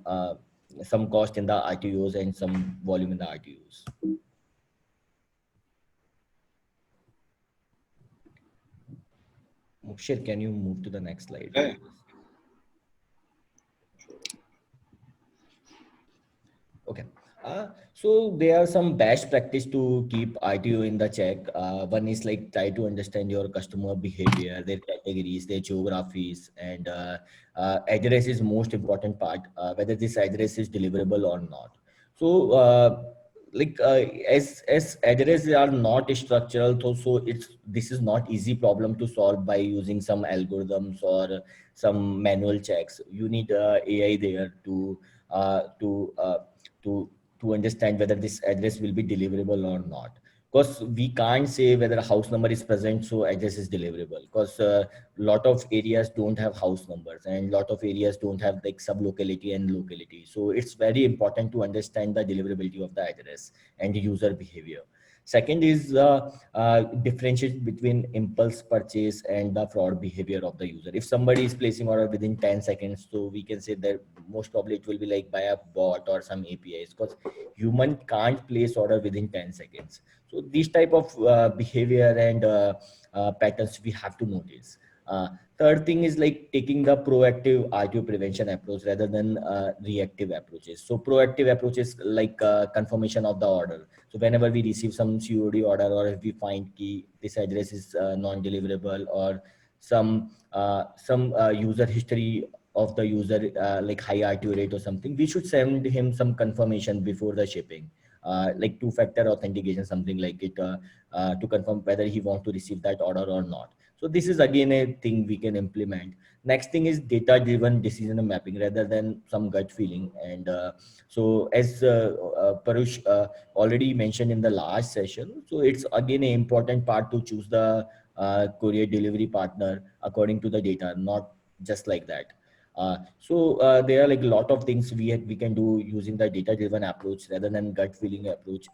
cost in the RTOs and some volume in the RTOs. Mukshir, can you move to the next slide? Yeah. Okay. So there are some best practice to keep RTO in the check. One is like try to understand your customer behavior, their categories, their geographies, and address is most important part, whether this address is deliverable or not. So as addresses are not structural, so this is not easy problem to solve by using some algorithms or some manual checks. You need AI there to understand whether this address will be deliverable or not, because we can't say whether a house number is present so address is deliverable, because a lot of areas don't have house numbers and lot of areas don't have like sub locality and locality. So it's very important to understand the deliverability of the address and the user behavior. Second is differentiate between impulse purchase and the fraud behavior of the user. If somebody is placing order within 10 seconds, so we can say that most probably it will be like by a bot or some APIs, because human can't place order within 10 seconds. So these type of behavior and patterns we have to notice. Third thing is like taking the proactive RTO prevention approach rather than reactive approaches. So proactive approaches like confirmation of the order. So whenever we receive some COD order, or if we find this address is non-deliverable, or some user history of the user like high RTO rate or something, we should send him some confirmation before the shipping, like two-factor authentication, something like it, to confirm whether he want to receive that order or not. So this is again a thing we can implement. Next thing is data-driven decision mapping rather than some gut feeling. And so as Parush already mentioned in the last session, so it's again an important part to choose the courier delivery partner according to the data, not just like that. There are like a lot of things we can do using the data-driven approach rather than gut feeling approach.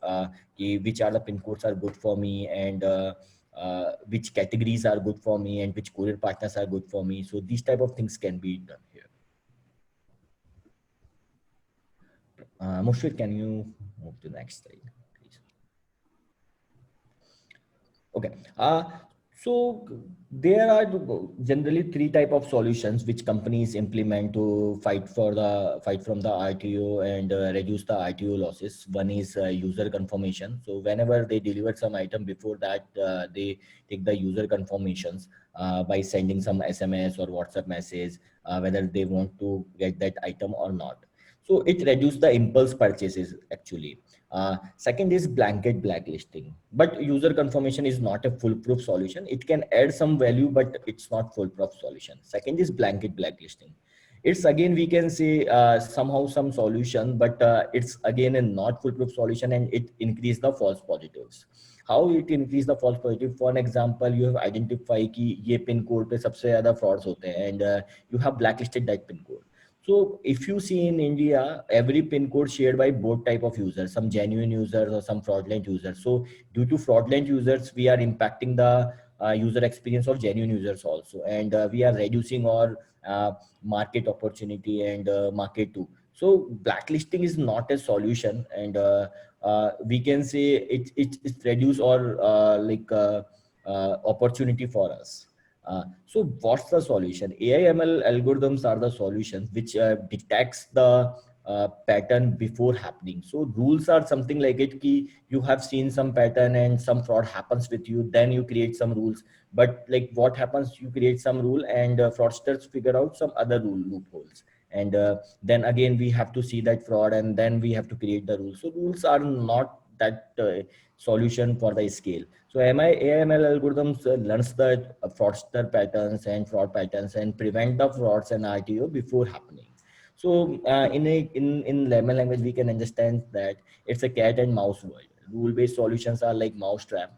Which are the pin codes are good for me, and which categories are good for me, and which courier partners are good for me. So these type of things can be done here. Mushfiq, can you move to the next slide, please? Okay. So there are generally three type of solutions which companies implement to fight from the RTO and reduce the RTO losses. One is user confirmation. So whenever they deliver some item, before that they take the user confirmations by sending some SMS or WhatsApp message whether they want to get that item or not. So it reduces the impulse purchases actually. Second is blanket blacklisting, but user confirmation is not a foolproof solution. It can add some value, but it's not foolproof solution. Second is blanket blacklisting. It's again, we can say somehow some solution, but it's again a not foolproof solution, and it increase the false positives. How it increase the false positive? For an example, you have identified कि ये pin code पे सबसे ज़्यादा frauds होते हैं, and you have blacklisted that pin code. So if you see in India, every pin code shared by both type of users, some genuine users or some fraudulent users. So due to fraudulent users, we are impacting the user experience of genuine users also, and we are reducing our market opportunity and market too. So blacklisting is not a solution, and we can say it's reduce our opportunity for us. So what's the solution? AI ML algorithms are the solutions which detects the pattern before happening. So rules are something like it ki you have seen some pattern and some fraud happens with you, then you create some rules. But like what happens, you create some rule and fraudsters figure out some other rule loopholes, and then again we have to see that fraud and then we have to create the rules. So rules are not that solution for the scale. So AML algorithms learns the fraudster patterns and fraud patterns and prevent the frauds and RTO before happening. So in layman language, we can understand that it's a cat and mouse world. Rule-based solutions are like mousetrap,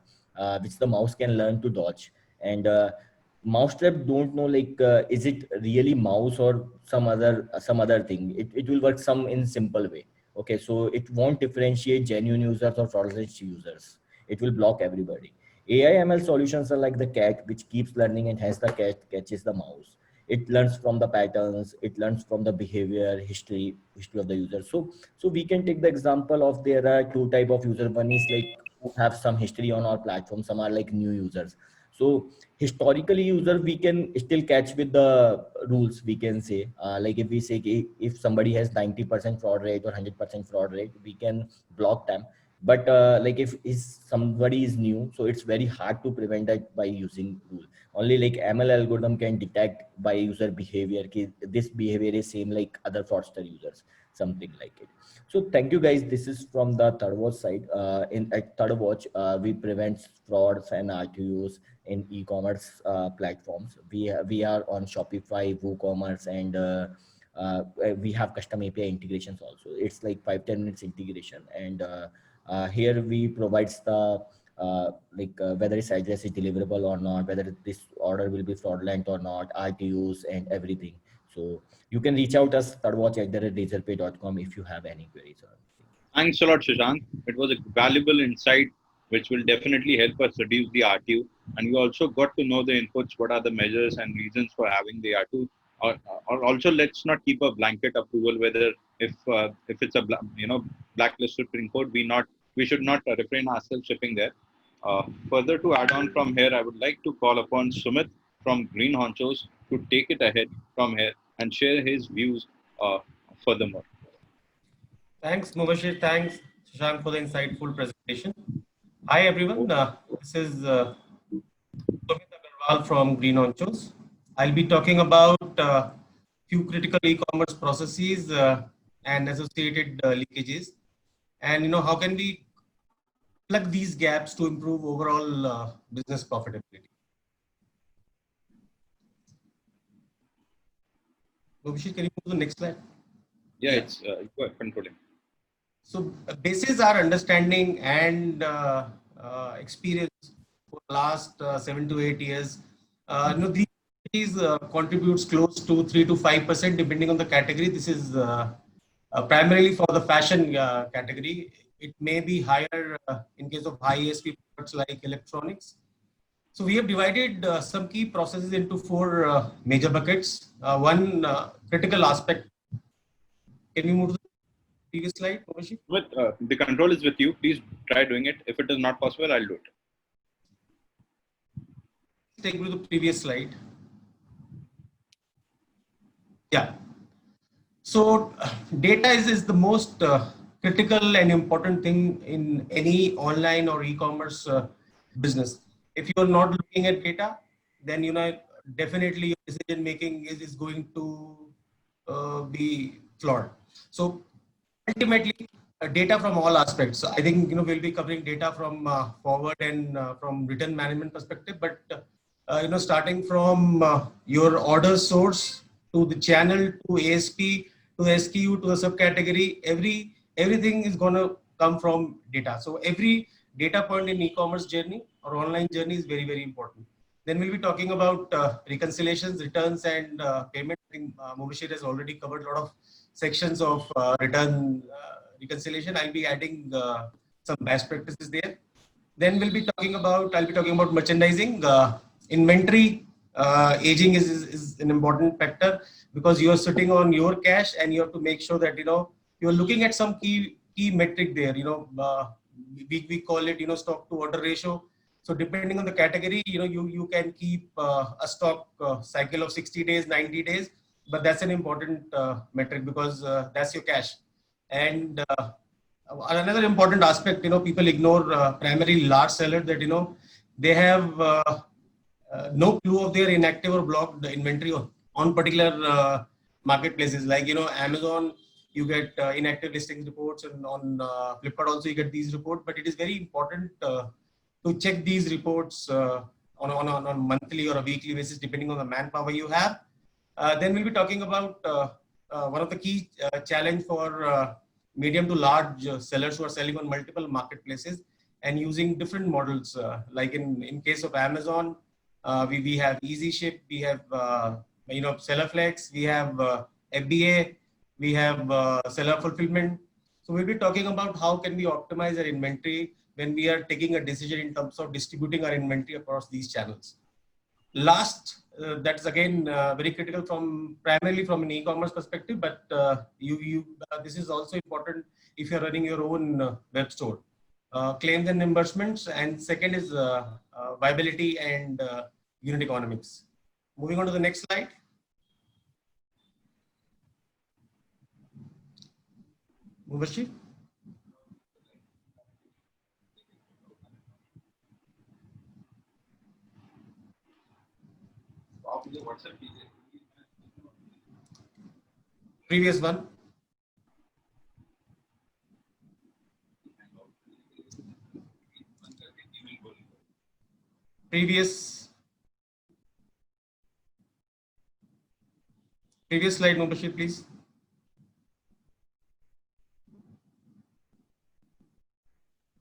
which the mouse can learn to dodge. And mousetrap don't know like is it really mouse or some other thing. It will work some in simple way. Okay, so it won't differentiate genuine users or fraudulent users. It will block everybody. AI ML solutions are like the cat, which keeps learning, and hence the cat catches the mouse. It learns from the patterns, it learns from the behavior history of the user. So we can take the example of there are two type of user. One is like who have some history on our platform, some are like new users. So historically user we can still catch with the rules, we can say like if we say if somebody has 90% fraud rate or 100% fraud rate, we can block them. But like if is somebody is new, so it's very hard to prevent that by using rule. Only like ML algorithm can detect by user behavior ki this behavior is same like other fraudster users, something like it. So thank you guys. This is from the ThirdWatch side. In at ThirdWatch, we prevent frauds and RTOs in e-commerce platforms. We are on Shopify, WooCommerce, and we have custom API integrations also. It's like 5-10 minutes integration, and here we provides the whether its address is deliverable or not, whether this order will be fraudulent or not, RTOs and everything. So you can reach out us thirdwatch@razorpay.com if you have any queries or anything. Thanks a lot, Shashank. It was a valuable insight, which will definitely help us reduce the RTO. And we also got to know the inputs, what are the measures and reasons for having the RTO. Or also, let's not keep a blanket approval whether if it's a blacklisted pin code, we should not refrain ourselves shipping there. Further to add on from here, I would like to call upon Sumit from Green Honchos to take it ahead from here and share his views furthermore. Thanks, Mubashir. Thanks, Shashank, for the insightful presentation. Hi, everyone. This is Sumit Agarwal from Green Honchos. I'll be talking about few critical e-commerce processes and associated leakages, and how can we plug these gaps to improve overall business profitability. Mubashir, can you move to the next slide? Yeah, it's controlling. So basis our understanding and experience for the last 7 to 8 years, these contributes close to 3 to 5% depending on the category. This is primarily for the fashion category. It may be higher in case of high ASP products like electronics. So we have divided some key processes into 4 major buckets. One critical aspect. Can we move to the previous slide, Mubashir? The control is with you. Please try doing it. If it is not possible, I'll do it. Take me to the previous slide. Yeah. So data is the most critical and important thing in any online or e-commerce business. If you're not looking at data, then definitely your decision making is going to be flawed. So ultimately, data from all aspects. So I think we'll be covering data from forward and from return management perspective, but starting from your order source to the channel to ASP to the SKU to the subcategory, everything is going to come from data. So every data point in e-commerce journey or online journey is very, very important. Then we'll be talking about reconciliations, returns, and payment. I think Mubashir has already covered a lot of sections of return reconciliation. I'll be adding some best practices there. Then I'll be talking about merchandising. Inventory aging is an important factor because you are sitting on your cash and you have to make sure that, you're looking at some key metric there, we call it, stock to order ratio. So depending on the category, you can keep a stock cycle of 60 days, 90 days, but that's an important metric because that's your cash. And another important aspect, people ignore, primarily large sellers, that, they have no clue of their inactive or blocked inventory on particular marketplaces. Like, Amazon, you get inactive listings reports, and on Flipkart also you get these reports. But it is very important to check these reports on a monthly or a weekly basis, depending on the manpower you have. Then we'll be talking about one of the key challenge for medium to large sellers who are selling on multiple marketplaces and using different models. Like in case of Amazon, we have Easy Ship, we have Sellerflex, we have FBA, we have seller fulfillment. So we'll be talking about how can we optimize our inventory when we are taking a decision in terms of distributing our inventory across these channels. Last, that's again very critical primarily from an e-commerce perspective, but this is also important if you're running your own web store. Claims and reimbursements, and second is viability and unit economics. Moving on to the next slide. Mubashir. Previous one. Previous slide, Mubashir, please.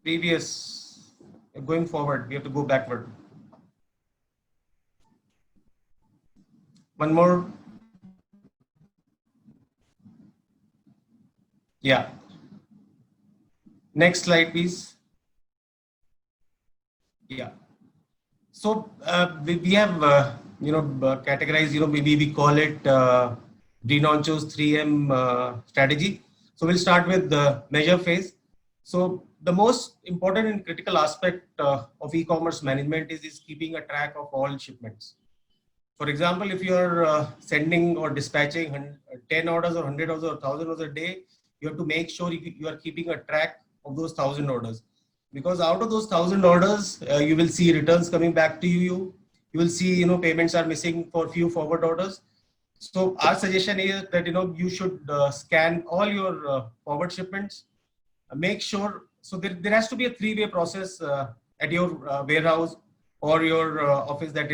Previous. Going forward, we have to go backward. One more. Yeah. Next slide, please. Yeah. So we have categorized. Maybe we call it Renoncho's 3M strategy. So we'll start with the measure phase. So the most important and critical aspect of e-commerce management is keeping a track of all shipments. For example, if you're sending or dispatching 10 orders or 100 orders or 1,000 orders a day, you have to make sure you are keeping a track of those 1,000 orders. Because out of those 1,000 orders, you will see returns coming back to you. You will see, payments are missing for few forward orders. So our suggestion is that, you should scan all your forward shipments. Make sure, so there has to be a three-way process at your warehouse or your office, that,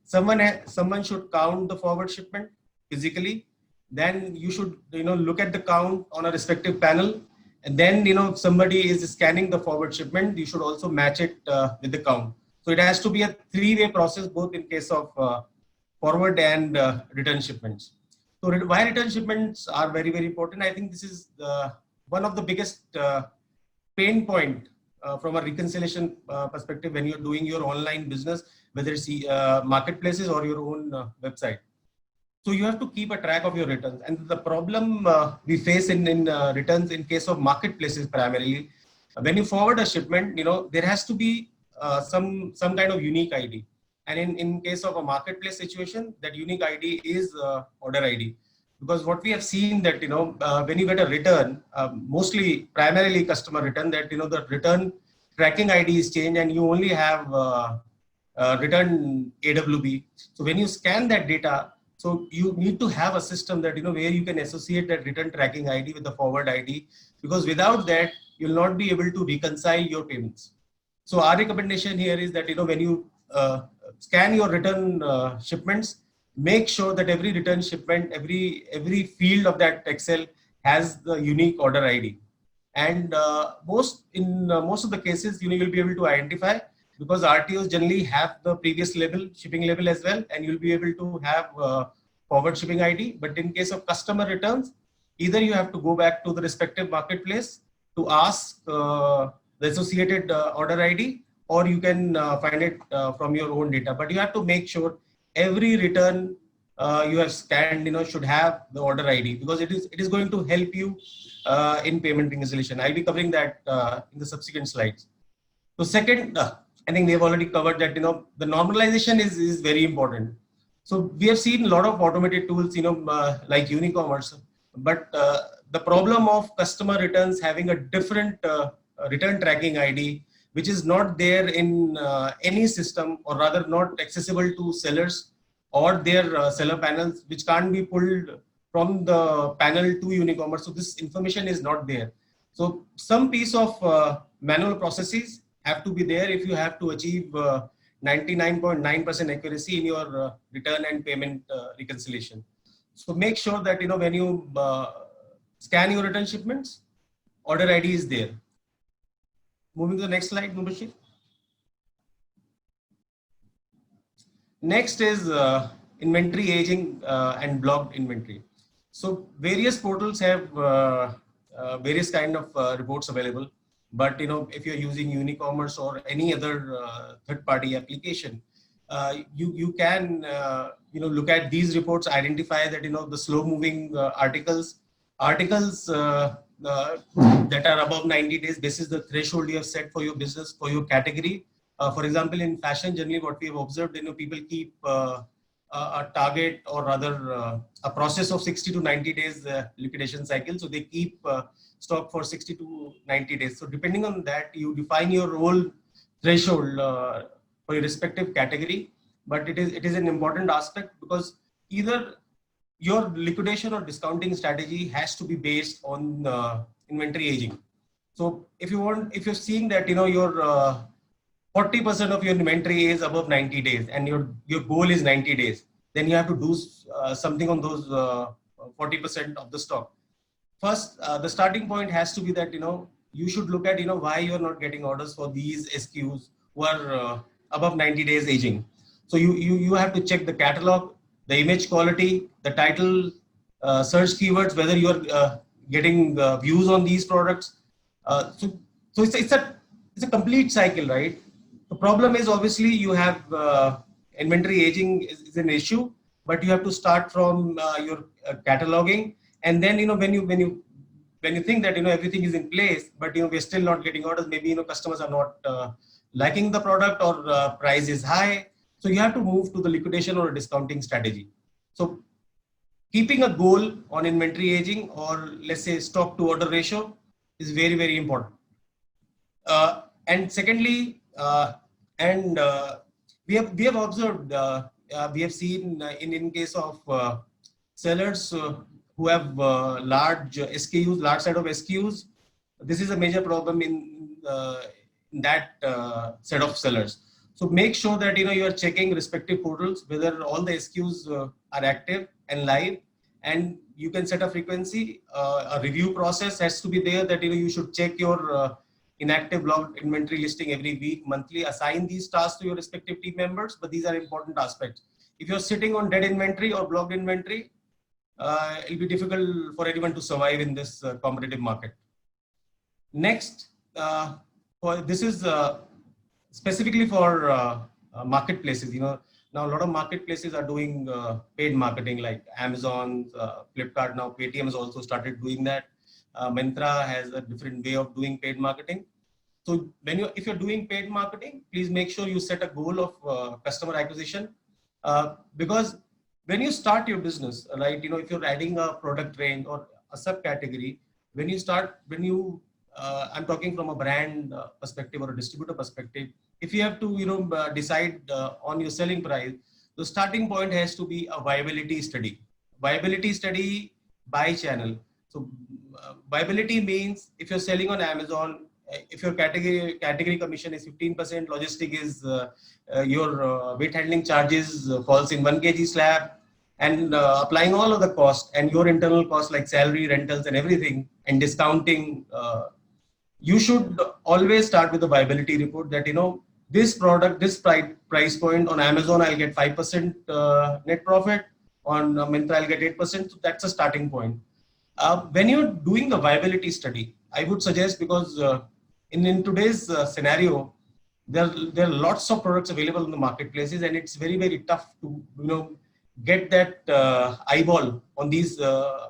someone should count the forward shipment physically. Then you should, look at the count on a respective panel. And then, somebody is scanning the forward shipment, you should also match it with the count. So it has to be a three-way process, both in case of forward and return shipments. So why return shipments are very, very important. I think this is one of the biggest pain point from a reconciliation perspective when you're doing your online business, whether it's marketplaces or your own website. So you have to keep a track of your returns. And the problem we face in returns in case of marketplaces primarily, when you forward a shipment, there has to be some kind of unique ID. And in case of a marketplace situation, that unique ID is order ID. Because what we have seen that, when you get a return, mostly primarily customer return, that, the return tracking ID is changed and you only have return AWB. So when you scan that data, so you need to have a system that, where you can associate that return tracking ID with the forward ID, because without that, you'll not be able to reconcile your payments. So our recommendation here is that, when you scan your return shipments, make sure that every return shipment, every field of that Excel has the unique order ID. And most of the cases, you'll be able to identify, because RTOs generally have the previous shipping label as well, and you'll be able to have forward shipping ID. But in case of customer returns, either you have to go back to the respective marketplace to ask the associated order ID, or you can find it from your own data. But you have to make sure every return you have scanned, should have the order ID, because it is going to help you in payment reconciliation. I'll be covering that in the subsequent slides. So second, I think we have already covered that, the normalization is very important. So we have seen a lot of automated tools, like Unicommerce, but the problem of customer returns having a different return tracking ID, which is not there in any system, or rather not accessible to sellers or their seller panels, which can't be pulled from the panel to Unicommerce. So this information is not there. So some piece of manual processes have to be there if you have to achieve 99.9% accuracy in your return and payment reconciliation. So make sure that, when you scan your return shipments, order ID is there. Moving to the next slide, Mubashir. Next is inventory aging and blocked inventory. So various portals have various kind of reports available. But if you're using Unicommerce or any other third-party application, you can look at these reports, identify that the slow-moving articles that are above 90 days. This is the threshold you have set for your business, for your category. For example, in fashion, generally what we have observed, people keep a target, or rather a process of 60 to 90 days liquidation cycle. So they keep stock for 60 to 90 days. So depending on that, you define your role threshold for your respective category. But it is an important aspect, because either your liquidation or discounting strategy has to be based on inventory aging. So if you're seeing that your 40% of your inventory is above 90 days and your goal is 90 days, then you have to do something on those 40% of the stock. First, the starting point has to be that you should look at why you're not getting orders for these SKUs who are above 90 days aging. So you have to check the catalog, the image quality, the title, search keywords, whether you're getting views on these products. So it's a complete cycle, right? The problem is, obviously you have inventory aging is an issue, but you have to start from your cataloging, and then when you think that everything is in place, but we're still not getting orders. Maybe customers are not liking the product, or price is high. So you have to move to the liquidation or discounting strategy. So keeping a goal on inventory aging, or let's say stock to order ratio, is very, very important. And secondly, we have observed, we have seen in case of sellers who have large SKUs, large set of SKUs, this is a major problem in that set of sellers. So make sure that you are checking respective portals whether all the SKUs are active and live, and you can set a frequency. A review process has to be there, that you should check your inactive blocked inventory listing every week, monthly. Assign these tasks to your respective team members, but these are important aspects. If you're sitting on dead inventory or blocked inventory, it'll be difficult for anyone to survive in this competitive market. Next, this is specifically for marketplaces. Now a lot of marketplaces are doing paid marketing, like Amazon, Flipkart. Now Paytm has also started doing that. Myntra has a different way of doing paid marketing. So if you're doing paid marketing, please make sure you set a goal of customer acquisition, because when you start your business, right, if you're adding a product range or a subcategory, I'm talking from a brand perspective or a distributor perspective. If you have to, decide on your selling price, the starting point has to be a viability study. Viability study by channel. So viability means if you're selling on Amazon, if your category commission is 15%, logistic is your weight handling charges falls in 1 kg slab, and applying all of the cost and your internal costs like salary, rentals, and everything, and discounting. You should always start with the viability report that, this product, this price point on Amazon, I'll get 5% net profit. On Myntra, I'll get 8%. So that's a starting point. When you're doing the viability study, I would suggest, because in today's scenario, there are lots of products available in the marketplaces, and it's very, very tough to, get that eyeball on these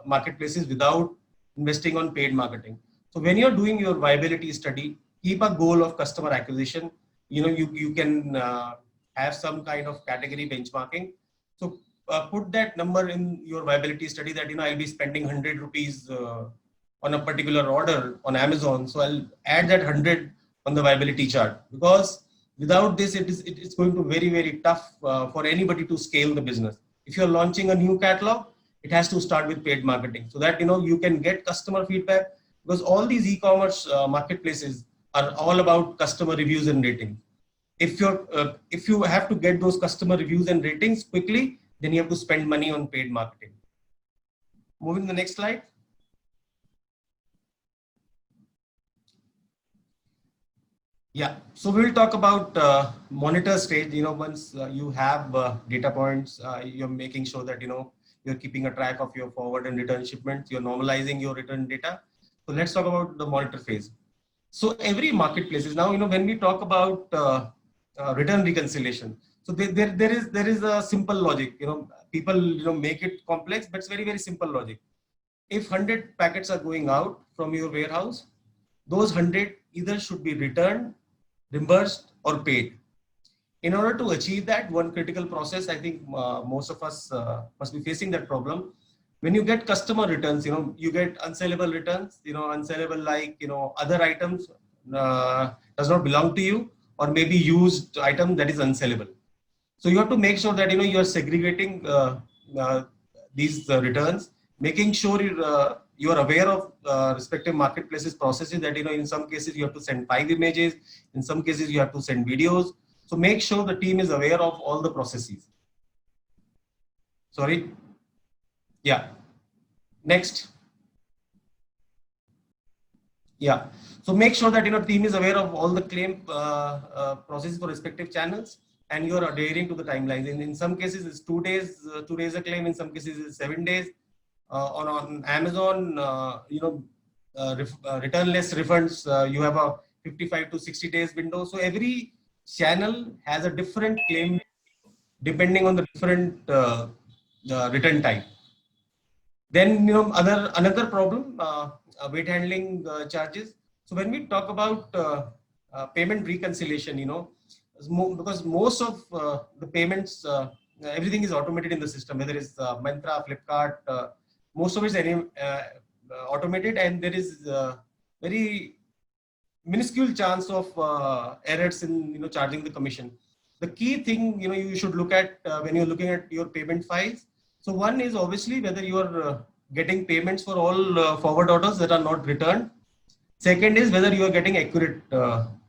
marketplaces without investing on paid marketing. So when you're doing your viability study, keep a goal of customer acquisition. You can have some kind of category benchmarking. So put that number in your viability study that, I'll be spending 100 rupees on a particular order on Amazon. So I'll add that 100 on the viability chart, because without this, it's going to very, very tough for anybody to scale the business. If you're launching a new catalog, it has to start with paid marketing, so that, you can get customer feedback, because all these e-commerce marketplaces are all about customer reviews and ratings. If you have to get those customer reviews and ratings quickly, then you have to spend money on paid marketing. Moving to the next slide. Yeah, so we'll talk about monitor stage. Once you have data points, you're making sure that, you're keeping a track of your forward and return shipments, you're normalizing your return data. So let's talk about the monitor phase. So every marketplace is now, when we talk about return reconciliation, so there is a simple logic. People, make it complex, but it's very, very simple logic. If 100 packets are going out from your warehouse, those 100 either should be returned, reimbursed, or paid. In order to achieve that, one critical process, I think most of us must be facing that problem. When you get customer returns, you get unsellable returns, unsellable, like, other items does not belong to you, or maybe used item that is unsellable. So you have to make sure that, you are segregating these returns, making sure you are aware of respective marketplaces processes, that, in some cases you have to send 5 images, in some cases you have to send videos. So make sure the team is aware of all the processes. Sorry. Yeah. Next. Yeah. So make sure that, team is aware of all the claim processes for respective channels, and you are adhering to the timelines. In some cases it's 2 days to raise a claim. In some cases it's 7 days. On Amazon, returnless refunds, you have a 55 to 60 days window. So every channel has a different claim depending on the different return type. Then, another problem, weight handling charges. So when we talk about payment reconciliation, because most of the payments, everything is automated in the system, whether it's Myntra, Flipkart, most of it is automated, and there is very minuscule chance of errors in charging the commission. The key thing you should look at when you're looking at your payment files. So one is obviously whether you are getting payments for all forward orders that are not returned. Second is whether you are getting accurate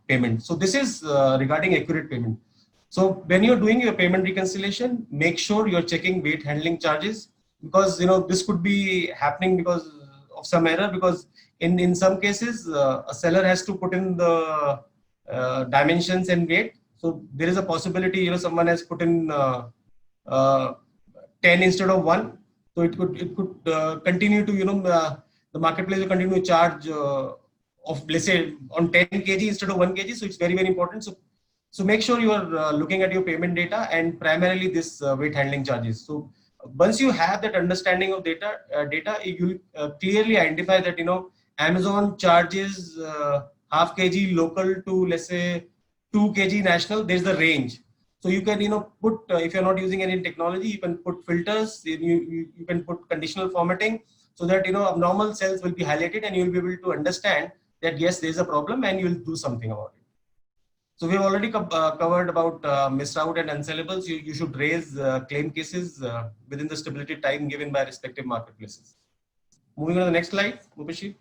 payment. So this is regarding accurate payment. So when you're doing your payment reconciliation, make sure you're checking weight handling charges, because this could be happening because of some error, because in some cases a seller has to put in the dimensions and weight. So there is a possibility someone has put in 10 instead of 1. So it could continue to the marketplace will continue to charge of, let's say, on 10 kg instead of 1 kg. So it's very, very important. So make sure you are looking at your payment data, and primarily this weight handling charges. So once you have that understanding of data, you clearly identify that Amazon charges half kg local to, let's say, 2 kg national. There's the range. So you can put if you're not using any technology, you can put filters. You can put conditional formatting, so that abnormal cells will be highlighted, and you'll be able to understand that yes, there's a problem, and you'll do something about it. So we've already covered about misroute and unsellables. You should raise claim cases within the stability time given by respective marketplaces. Moving on to the next slide, Mukesh.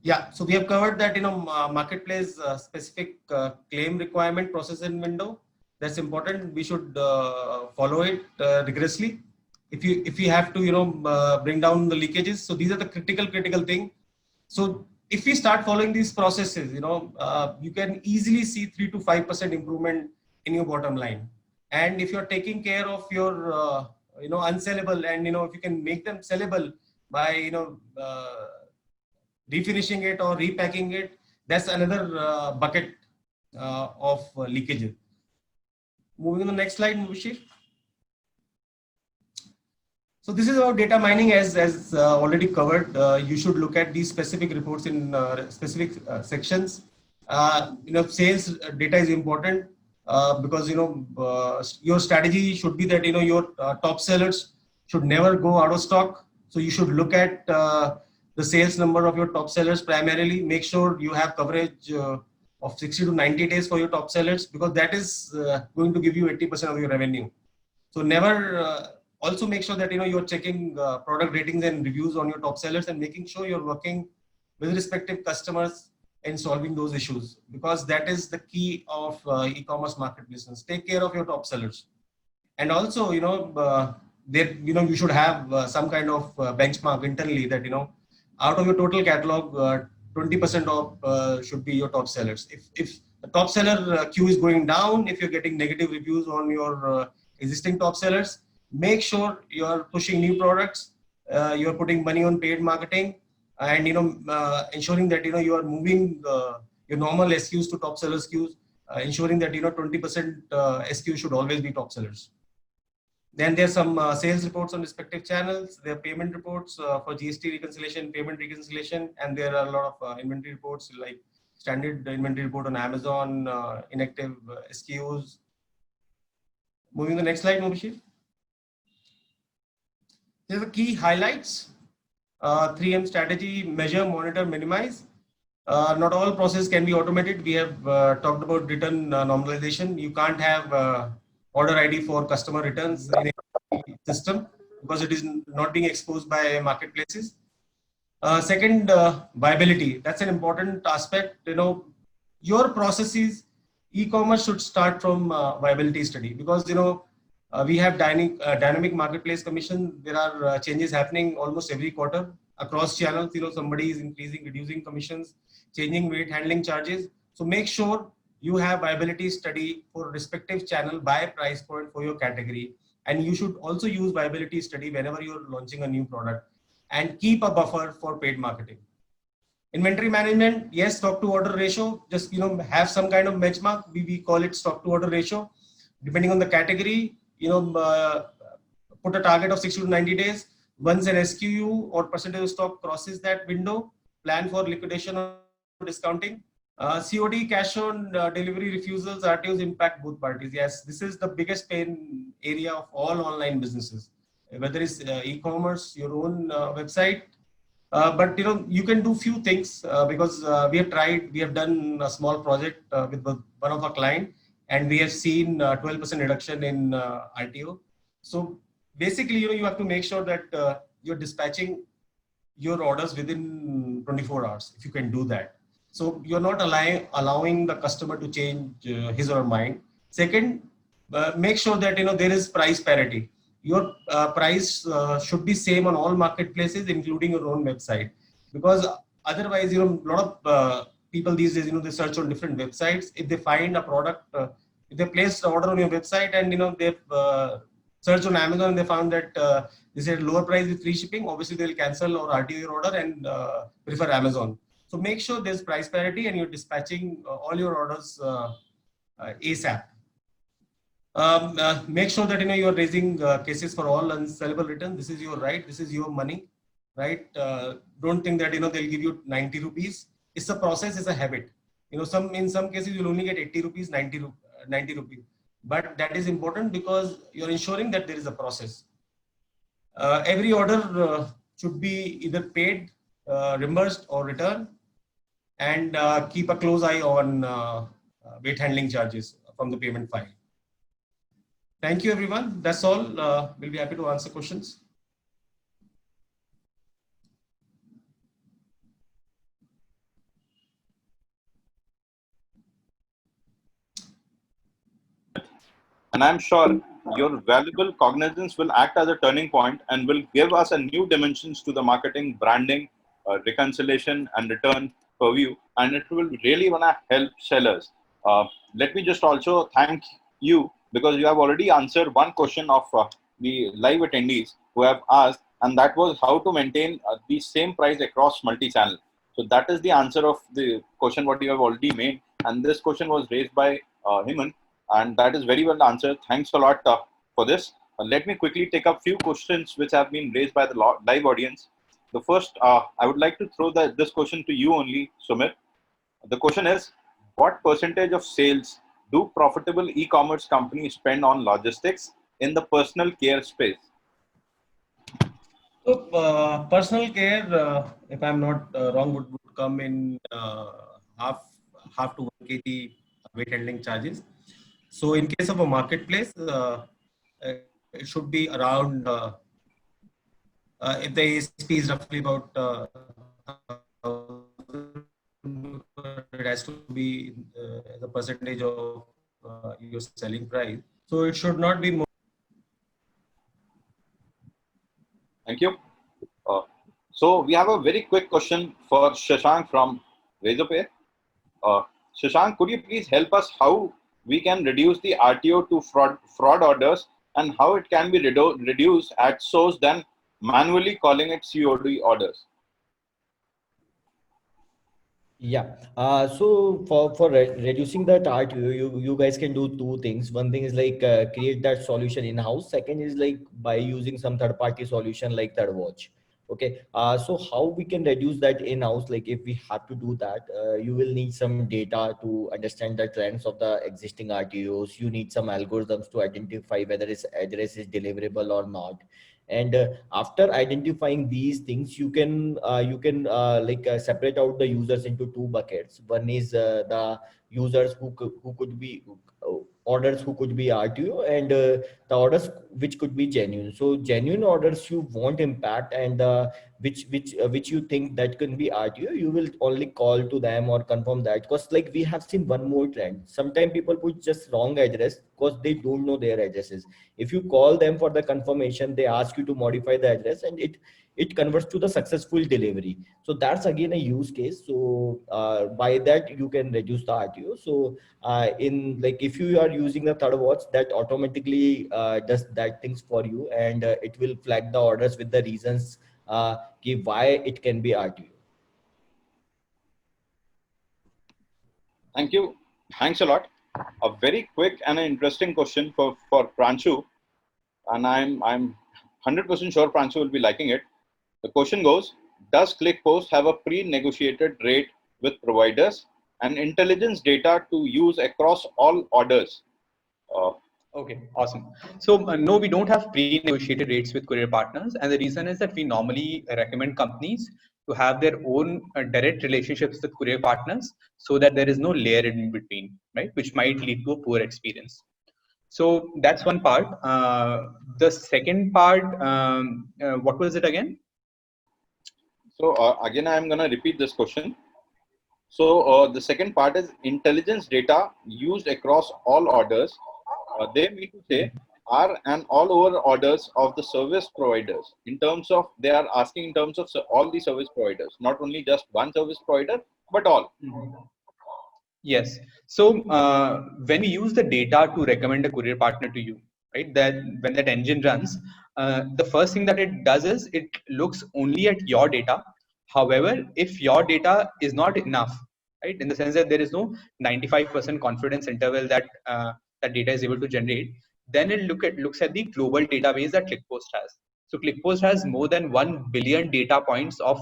Yeah, so we have covered that marketplace specific claim requirement process and window. That's important. We should follow it rigorously. If you have to bring down the leakages. So these are the critical thing. So if we start following these processes, you can easily see 3 to 5% improvement in your bottom line. And if you're taking care of your unsellable, and if you can make them sellable by refinishing it or repacking it, That's another bucket of leakage. Moving on the next slide, Mubashir. So this is about data mining as already covered. You should look at these specific reports in specific sections. Sales data is important because your strategy should be that your top sellers should never go out of stock. So you should look at the sales number of your top sellers primarily. Make sure you have coverage of 60 to 90 days for your top sellers, because that is going to give you 80% of your revenue. So never. Also make sure that you're checking product ratings and reviews on your top sellers, and making sure you're working with respective customers in solving those issues, because that is the key of e-commerce market business. Take care of your top sellers. And also you should have some kind of benchmark internally that out of your total catalog, 20% of should be your top sellers. If the top seller queue is going down, if you're getting negative reviews on your existing top sellers, make sure you are pushing new products, you are putting money on paid marketing, and ensuring that you are moving your normal SKUs to top seller SKUs, ensuring that 20% SKU should always be top sellers. Then there's some sales reports on respective channels. There are payment reports for GST reconciliation, payment reconciliation, and there are a lot of inventory reports, like standard inventory report on Amazon, inactive SKUs. Moving to the next slide, Mubashir. Here are the key highlights. 3M strategy: measure, monitor, minimize. Not all processes can be automated. We have talked about return normalization. You can't have order ID for customer returns in a system because it is not being exposed by marketplaces. Second, viability. That's an important aspect. Your processes, e-commerce should start from viability study, because we have dynamic marketplace commission. There are changes happening almost every quarter across channels. Somebody is increasing, reducing commissions, changing weight handling charges. So make sure you have viability study for respective channel by price point for your category. And you should also use viability study whenever you're launching a new product, and keep a buffer for paid marketing. Inventory management, yes, stock to order ratio. Just have some kind of benchmark. We call it stock to order ratio. Depending on the category, put a target of 60 to 90 days. Once an SKU or percentage of stock crosses that window, plan for liquidation or discounting. COD, cash on delivery refusals, RTOs impact both parties. Yes, this is the biggest pain area of all online businesses, whether it's e-commerce, your own website. But you can do few things because we have done a small project with one of our client, and we have seen 12% reduction in RTO. So basically, you have to make sure that you're dispatching your orders within 24 hours, if you can do that. So you're not allowing the customer to change his or her mind. Second, make sure that there is price parity. Your price should be same on all marketplaces, including your own website, because otherwise, a lot of people these days, they search on different websites. If they find a product, if they place the order on your website, and they've searched on Amazon and they found that they said lower price with free shipping, obviously they'll cancel or RTO your order and prefer Amazon. So make sure there's price parity and you're dispatching all your orders ASAP. Make sure that you're raising cases for all unsellable returns. This is your right. This is your money, right? Don't think that they'll give you 90 rupees. It's a process. It's a habit. In some cases you'll only get 80 rupees, 90 rupees. But that is important because you're ensuring that there is a process. Every order should be either paid, reimbursed, or returned, and keep a close eye on weight handling charges from the payment file. Thank you, everyone. That's all. We'll be happy to answer questions. And I'm sure your valuable cognizance will act as a turning point and will give us a new dimensions to the marketing, branding, reconciliation, and return purview. And it will really want to help sellers. Let me just also thank you, because you have already answered one question of the live attendees who have asked, and that was how to maintain the same price across multi-channel. So that is the answer of the question what you have already made. And this question was raised by Himan, and that is very well answered. Thanks a lot for this. Let me quickly take up few questions which have been raised by the live audience. The first, I would like to throw this question to you only, Sumit. The question is, what percentage of sales do profitable e-commerce companies spend on logistics in the personal care space? So personal care, if I'm not wrong, would come in half to 1 kg weight handling charges. So in case of a marketplace, it should be around, if the ASP is roughly about, it has to be the percentage of your selling price. So it should not be more. Thank you. So we have a very quick question for Shashank from Razorpay. Shashank, could you please help us how we can reduce the RTO to fraud orders and how it can be reduced at source than manually calling it COD orders? Yeah. So for reducing the TART, you guys can do two things. One thing is like create that solution in house. Second is like by using some third party solution like ThirdWatch. Okay. So how we can reduce that in house? Like if we have to do that, you will need some data to understand the trends of the existing RTOs. You need some algorithms to identify whether its address is deliverable or not. And after identifying these things, you can separate out the users into two buckets. One is the users who could be orders who could be RTO, and the orders which could be genuine. So genuine orders you won't impact, and which you think that can be RTO, you will only call to them or confirm that. Because like we have seen one more trend, sometimes people put just wrong address because they don't know their addresses. If you call them for the confirmation, they ask you to modify the address, and it converts to the successful delivery. So that's again a use case. So by that you can reduce the RTO. So in like if you are using the ThirdWatch, that automatically does that things for you, and it will flag the orders with the reasons give why it can be RTO. Thank you. Thanks a lot. A very quick and an interesting question for Pranshu, and I'm 100% sure Pranshu will be liking it. The question goes, does ClickPost have a pre-negotiated rate with providers and intelligence data to use across all orders? Okay, awesome. So no, we don't have pre-negotiated rates with courier partners, and the reason is that we normally recommend companies to have their own direct relationships with courier partners, so that there is no layer in between, right? Which might lead to a poor experience. So that's one part. The second part, what was it again? So again, I'm going to repeat this question. So the second part is intelligence data used across all orders. They mean to say are and all over orders of the service providers. In terms of, they are asking in terms of all the service providers, not only just one service provider, but all. Yes. So when we use the data to recommend a courier partner to you, right? That when that engine runs, the first thing that it does is it looks only at your data. However, if your data is not enough, right, in the sense that there is no 95% confidence interval that that data is able to generate, then it looks at the global database that ClickPost has. So ClickPost has more than 1 billion data points of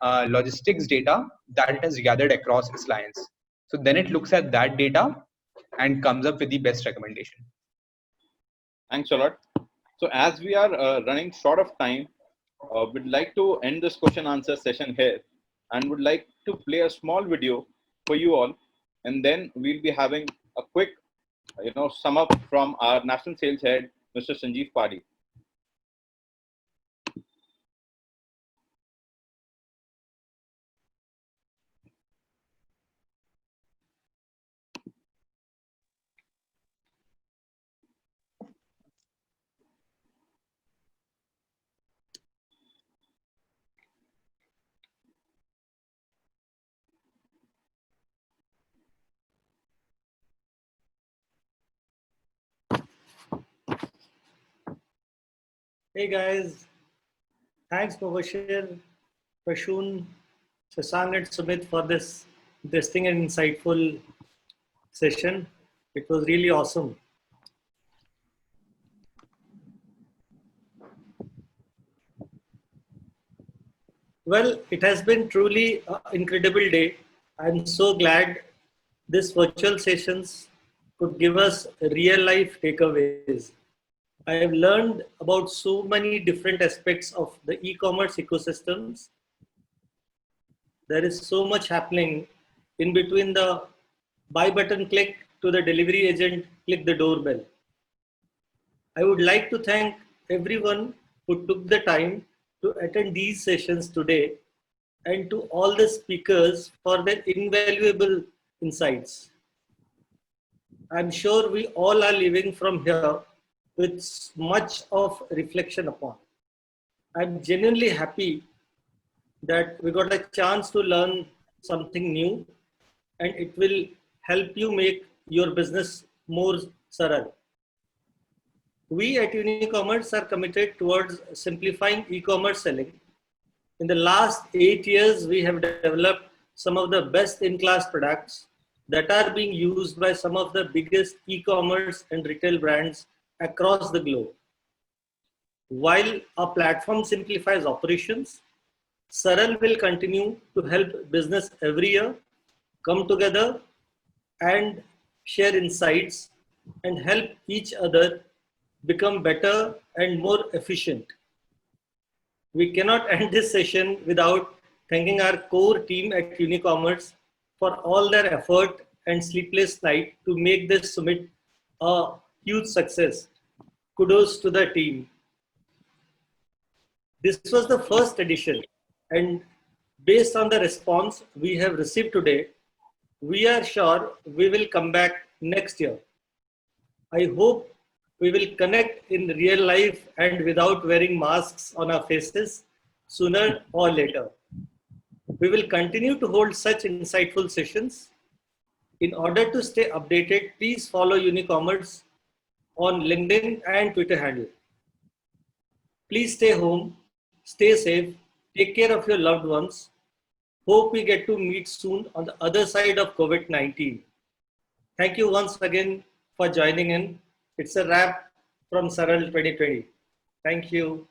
logistics data that it has gathered across its clients. So then it looks at that data and comes up with the best recommendation. Thanks a lot. So as we are running short of time, we'd like to end this question answer session here and would like to play a small video for you all. And then we'll be having a quick, sum up from our national sales head, Mr. Sanjeev Padi. Hey guys, thanks Mubashir, Prashun, Shashank and Sumit for this interesting and insightful session. It was really awesome. Well, it has been truly an incredible day. I'm so glad this virtual sessions could give us real life takeaways. I have learned about so many different aspects of the e-commerce ecosystems. There is so much happening in between the buy button click to the delivery agent click the doorbell. I would like to thank everyone who took the time to attend these sessions today and to all the speakers for their invaluable insights. I'm sure we all are leaving from here with much of reflection upon. I'm genuinely happy that we got a chance to learn something new, and it will help you make your business more saral. We at Unicommerce are committed towards simplifying e-commerce selling. In the last 8 years, we have developed some of the best-in-class products that are being used by some of the biggest e-commerce and retail brands across the globe. While our platform simplifies operations, Saral will continue to help business every year come together and share insights and help each other become better and more efficient. We cannot end this session without thanking our core team at Unicommerce for all their effort and sleepless night to make this summit a huge success. Kudos to the team. This was the first edition, and based on the response we have received today, we are sure we will come back next year. I hope we will connect in real life and without wearing masks on our faces sooner or later. We will continue to hold such insightful sessions. In order to stay updated, please follow Unicommerce on LinkedIn and Twitter handle. Please stay home, stay safe, take care of your loved ones. Hope we get to meet soon on the other side of COVID-19. Thank you once again for joining in. It's a wrap from Saral 2020. Thank you.